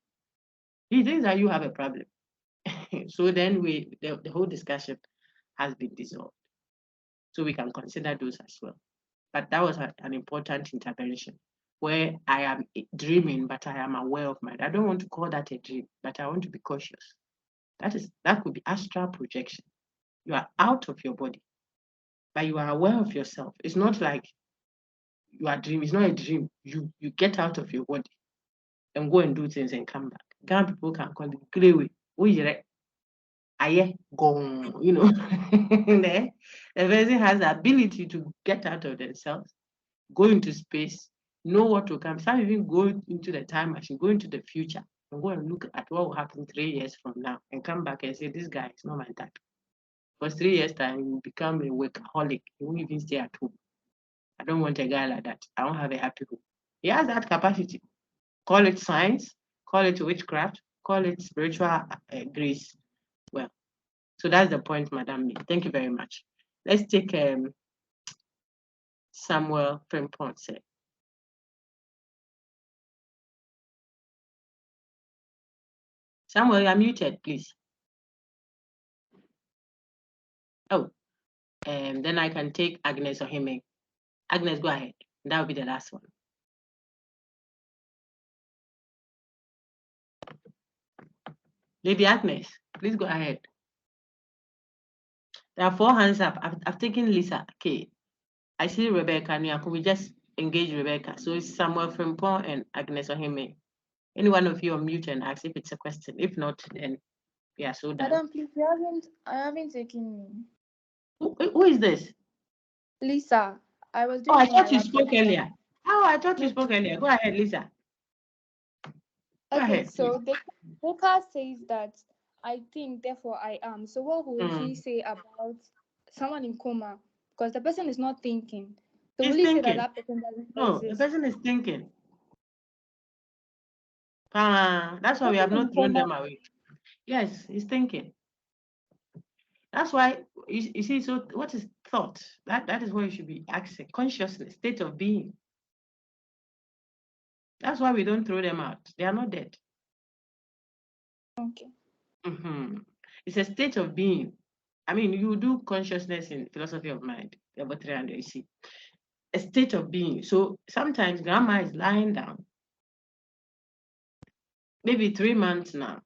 He thinks that you have a problem. So then the whole discussion has been dissolved. So we can consider those as well. But that was an important intervention where I am dreaming, but I am aware of I don't want to call that a dream, but I want to be cautious. That could be astral projection. You are out of your body, but you are aware of yourself. It's not like you are dreaming. It's not a dream. You get out of your body and go and do things and come back. Ghana people can call it grewe. Gone, you know. The person has the ability to get out of themselves, go into space, know what will come. Some even go into the time machine, go into the future, and go and look at what will happen 3 years from now, and come back and say, this guy is not my type. Because 3 years time, you become a workaholic. You won't even stay at home. I don't want a guy like that. I don't have a happy home. He has that capacity. Call it science, call it witchcraft, call it spiritual grace. Well, so that's the point, Madam. Thank you very much. Let's take Samuel Frimpong. Samuel, you're muted, please. Oh, then I can take Agnes or Hime. Agnes, go ahead. That will be the last one. Lady Agnes, please go ahead. There are 4 hands up. I've taken Lisa. Okay. I see Rebecca. Could we just engage Rebecca? So it's Samuel Frimpong and Agnes or Hime. Any one of you unmute and ask if it's a question. If not, then we are so done. Madam, please, I haven't taken me. Who is this? Lisa. I was doing I thought you spoke earlier. Oh, I thought you spoke earlier. Go ahead, Lisa. Go okay, ahead, so Descartes says that I think, therefore I am. So what would he say about someone in coma? Because the person is not thinking. So will he say that that person doesn't exist? No, the person is thinking. That's why we have not thrown them away. Yes, he's thinking. That's why you see. So what is thought? That is what you should be asking. Consciousness, state of being. That's why we don't throw them out. They are not dead. Okay. It's a state of being. I mean, you do consciousness in philosophy of mind, level 300, you see. A state of being. So sometimes grandma is lying down, maybe 3 months now.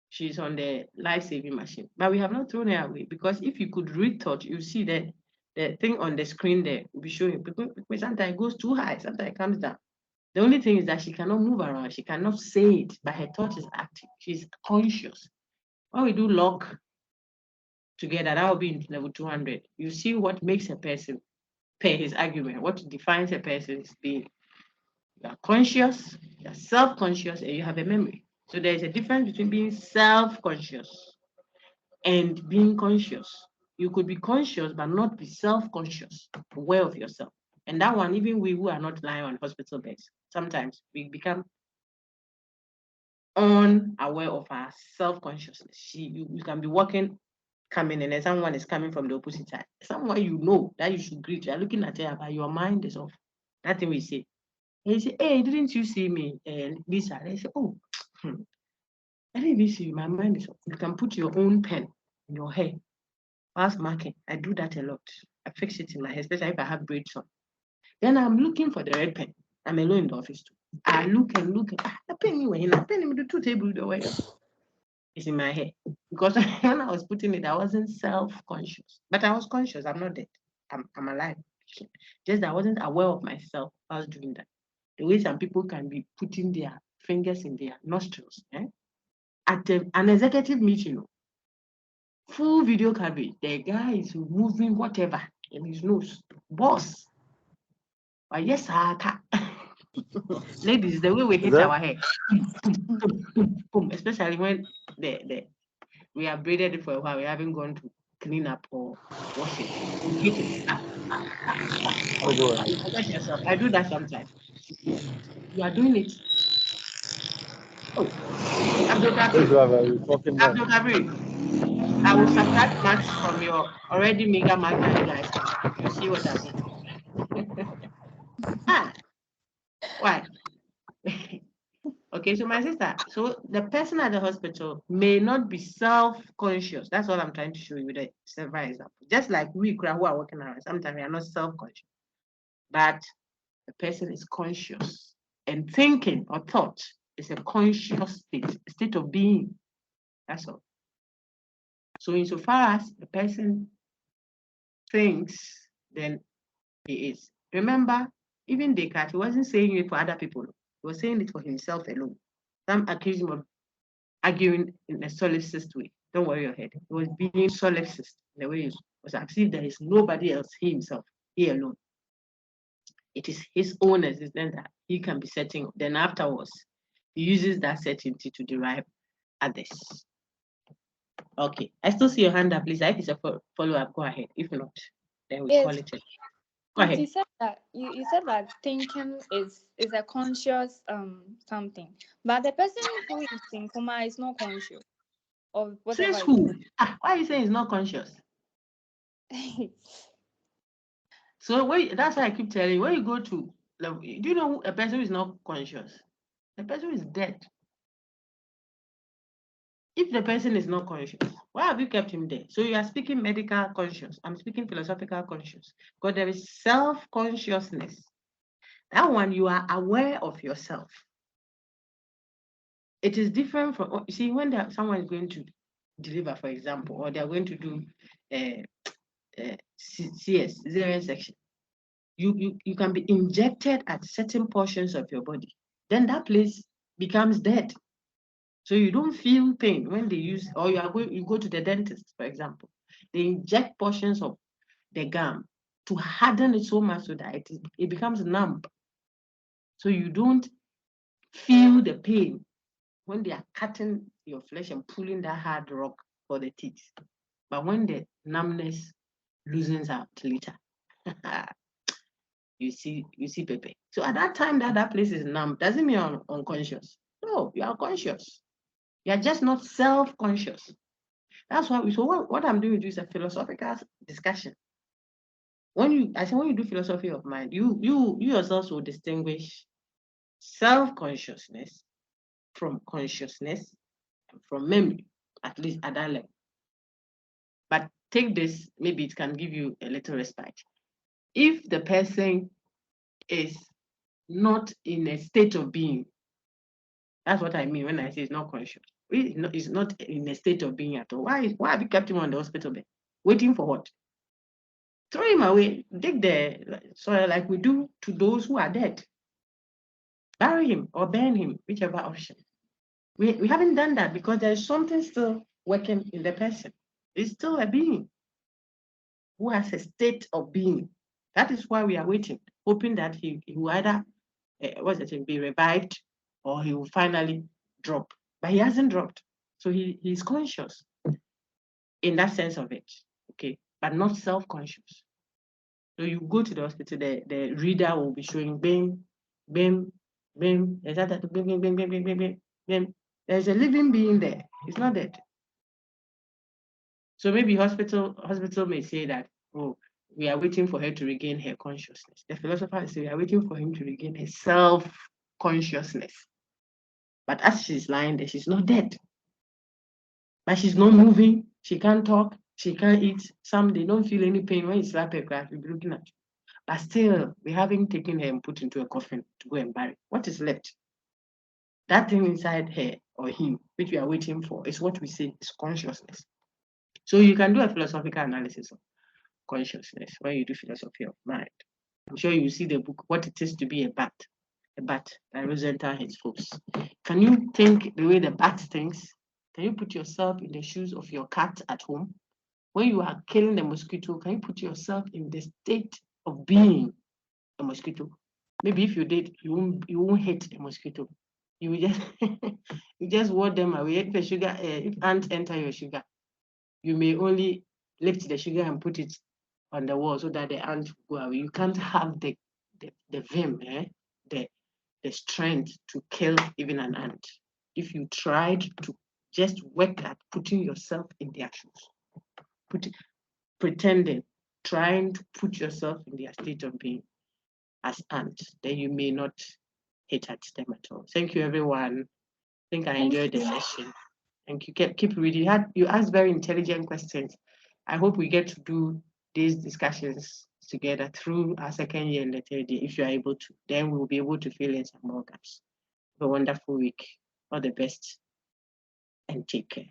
She's on the life-saving machine, but we have not thrown her away, because if you could read thought, you see that the thing on the screen there will be showing, because sometimes it goes too high, sometimes it comes down. The only thing is that she cannot move around, she cannot say it, but her thought is active, she's conscious. When we do log together, that will be in level 200. You see what makes a person pay his argument, what defines a person's being. You are conscious, you are self-conscious, and you have a memory. So there is a difference between being self-conscious and being conscious. You could be conscious but not be self-conscious, aware of yourself. And that one, even we who are not lying on hospital beds, sometimes we become unaware of our self-consciousness. You can be walking, coming, and then someone is coming from the opposite side. Someone you know that you should greet, you're looking at her, but your mind is off. That thing we say. And you say, hey, didn't you see me, Lisa? They say, oh, I didn't even see you. My mind is off. You can put your own pen in your hair. Whilst marking, I do that a lot. I fix it in my hair, especially if I have braids on. Then I'm looking for the red pen. I'm alone in the office too. I look and look. The pen you in. The pen in the 2 table the way. It's in my hair. Because when I was putting it, I wasn't self-conscious. But I was conscious. I'm not dead. I'm alive. Just that I wasn't aware of myself while I was doing that. The way some people can be putting their fingers in their nostrils. At an executive meeting, full video coverage, the guy is moving whatever in his nose. Boss. But yes, ladies, the way we hit our hair, boom, boom, boom, especially when we have braided it for a while, we haven't gone to clean up or wash it. We hit it. You forget yourself. I do that sometimes. You are doing it. Oh, Abdul Kabir, I will subtract marks from your already mega mark that you guys have. You see what I mean? Why? Okay, so my sister, so the person at the hospital may not be self-conscious. That's what I'm trying to show you with the several example. Just like we who are working around, sometimes we are not self-conscious, but the person is conscious, and thinking or thought is a conscious state, a state of being. That's all. So insofar as the person thinks, then he is. Remember, even Descartes, he wasn't saying it for other people. He was saying it for himself alone. Some accuse him of arguing in a solipsist way. Don't worry your head. He was being solipsist in the way it was as if there is nobody else, he himself, he alone. It is his own existence that he can be setting up. Then afterwards, he uses that certainty to derive others. Okay, I still see your hand up, please. If it's a follow-up, go ahead. If not, then we call it. Go ahead. You said that you said that thinking is a conscious something, but the person who is in coma is not conscious of whatever. Says who? Why are you saying he's not conscious? So that's why I keep telling you, when you go to, do you know a person who is not conscious? The person who is dead. If the person is not conscious, why have you kept him there? So you are speaking medical conscious. I'm speaking philosophical conscious. Because there is self-consciousness. That one, you are aware of yourself. It is different from, you see, when someone is going to deliver, for example, or they are going to do CS, cesarean section, you can be injected at certain portions of your body. Then that place becomes dead. So you don't feel pain when they use, or you go to the dentist, for example. They inject portions of the gum to harden it so much so that it becomes numb. So you don't feel the pain when they are cutting your flesh and pulling that hard rock for the teeth. But when the numbness loosens out later, you see Pepe. So at that time that place is numb, doesn't mean you're unconscious. No, you are conscious. You are just not self-conscious. That's why what I'm doing is a philosophical discussion. When you do philosophy of mind, you yourselves will distinguish self-consciousness from consciousness and from memory, at least at that level. But take this, maybe it can give you a little respite. If the person is not in a state of being, that's what I mean when I say it's not conscious. It's not in a state of being at all. Why have you kept him on the hospital bed? Waiting for what? Throw him away, dig the soil like we do to those who are dead. Bury him or burn him, whichever option. We haven't done that because there's something still working in the person. It's still a being who has a state of being. That is why we are waiting, hoping that he will either be revived or he will finally drop. But he hasn't dropped. So he's conscious in that sense of it, okay, but not self-conscious. So you go to the hospital, the reader will be showing bing, bing, bing, bing, bing, bing, bing, bing, bing. There's a living being there. It's not dead. So maybe hospital may say that, oh, we are waiting for her to regain her consciousness. The philosopher says we are waiting for him to regain his self-consciousness. But as she's lying there, she's not dead. But she's not moving. She can't talk. She can't eat. Some, they don't feel any pain when you slap her crack, you'll be looking at you. But still, we haven't taken her and put into a coffin to go and bury. What is left? That thing inside her or him, which we are waiting for, is what we say is consciousness. So you can do a philosophical analysis of consciousness when you do philosophy of mind. I'm sure you see the book, What It Is to Be a Bat by Rosenthal Henschels. Can you think the way the bat thinks? Can you put yourself in the shoes of your cat at home? When you are killing the mosquito, can you put yourself in the state of being a mosquito? Maybe if you did, you won't hate a mosquito. You will just you just ward them away. If ants enter your sugar, you may only lift the sugar and put it on the wall so that the ant will go away. You can't have the vim, the strength to kill even an ant. If you tried to just work at putting yourself in their shoes, pretending, trying to put yourself in their state of being as ants, then you may not hit at them at all. Thank you, everyone. I think I enjoyed the session. Thank you. Keep reading. You asked very intelligent questions. I hope we get to do these discussions together through our second year and the third year, if you are able to. Then we will be able to fill in some more gaps. Have a wonderful week. All the best and take care.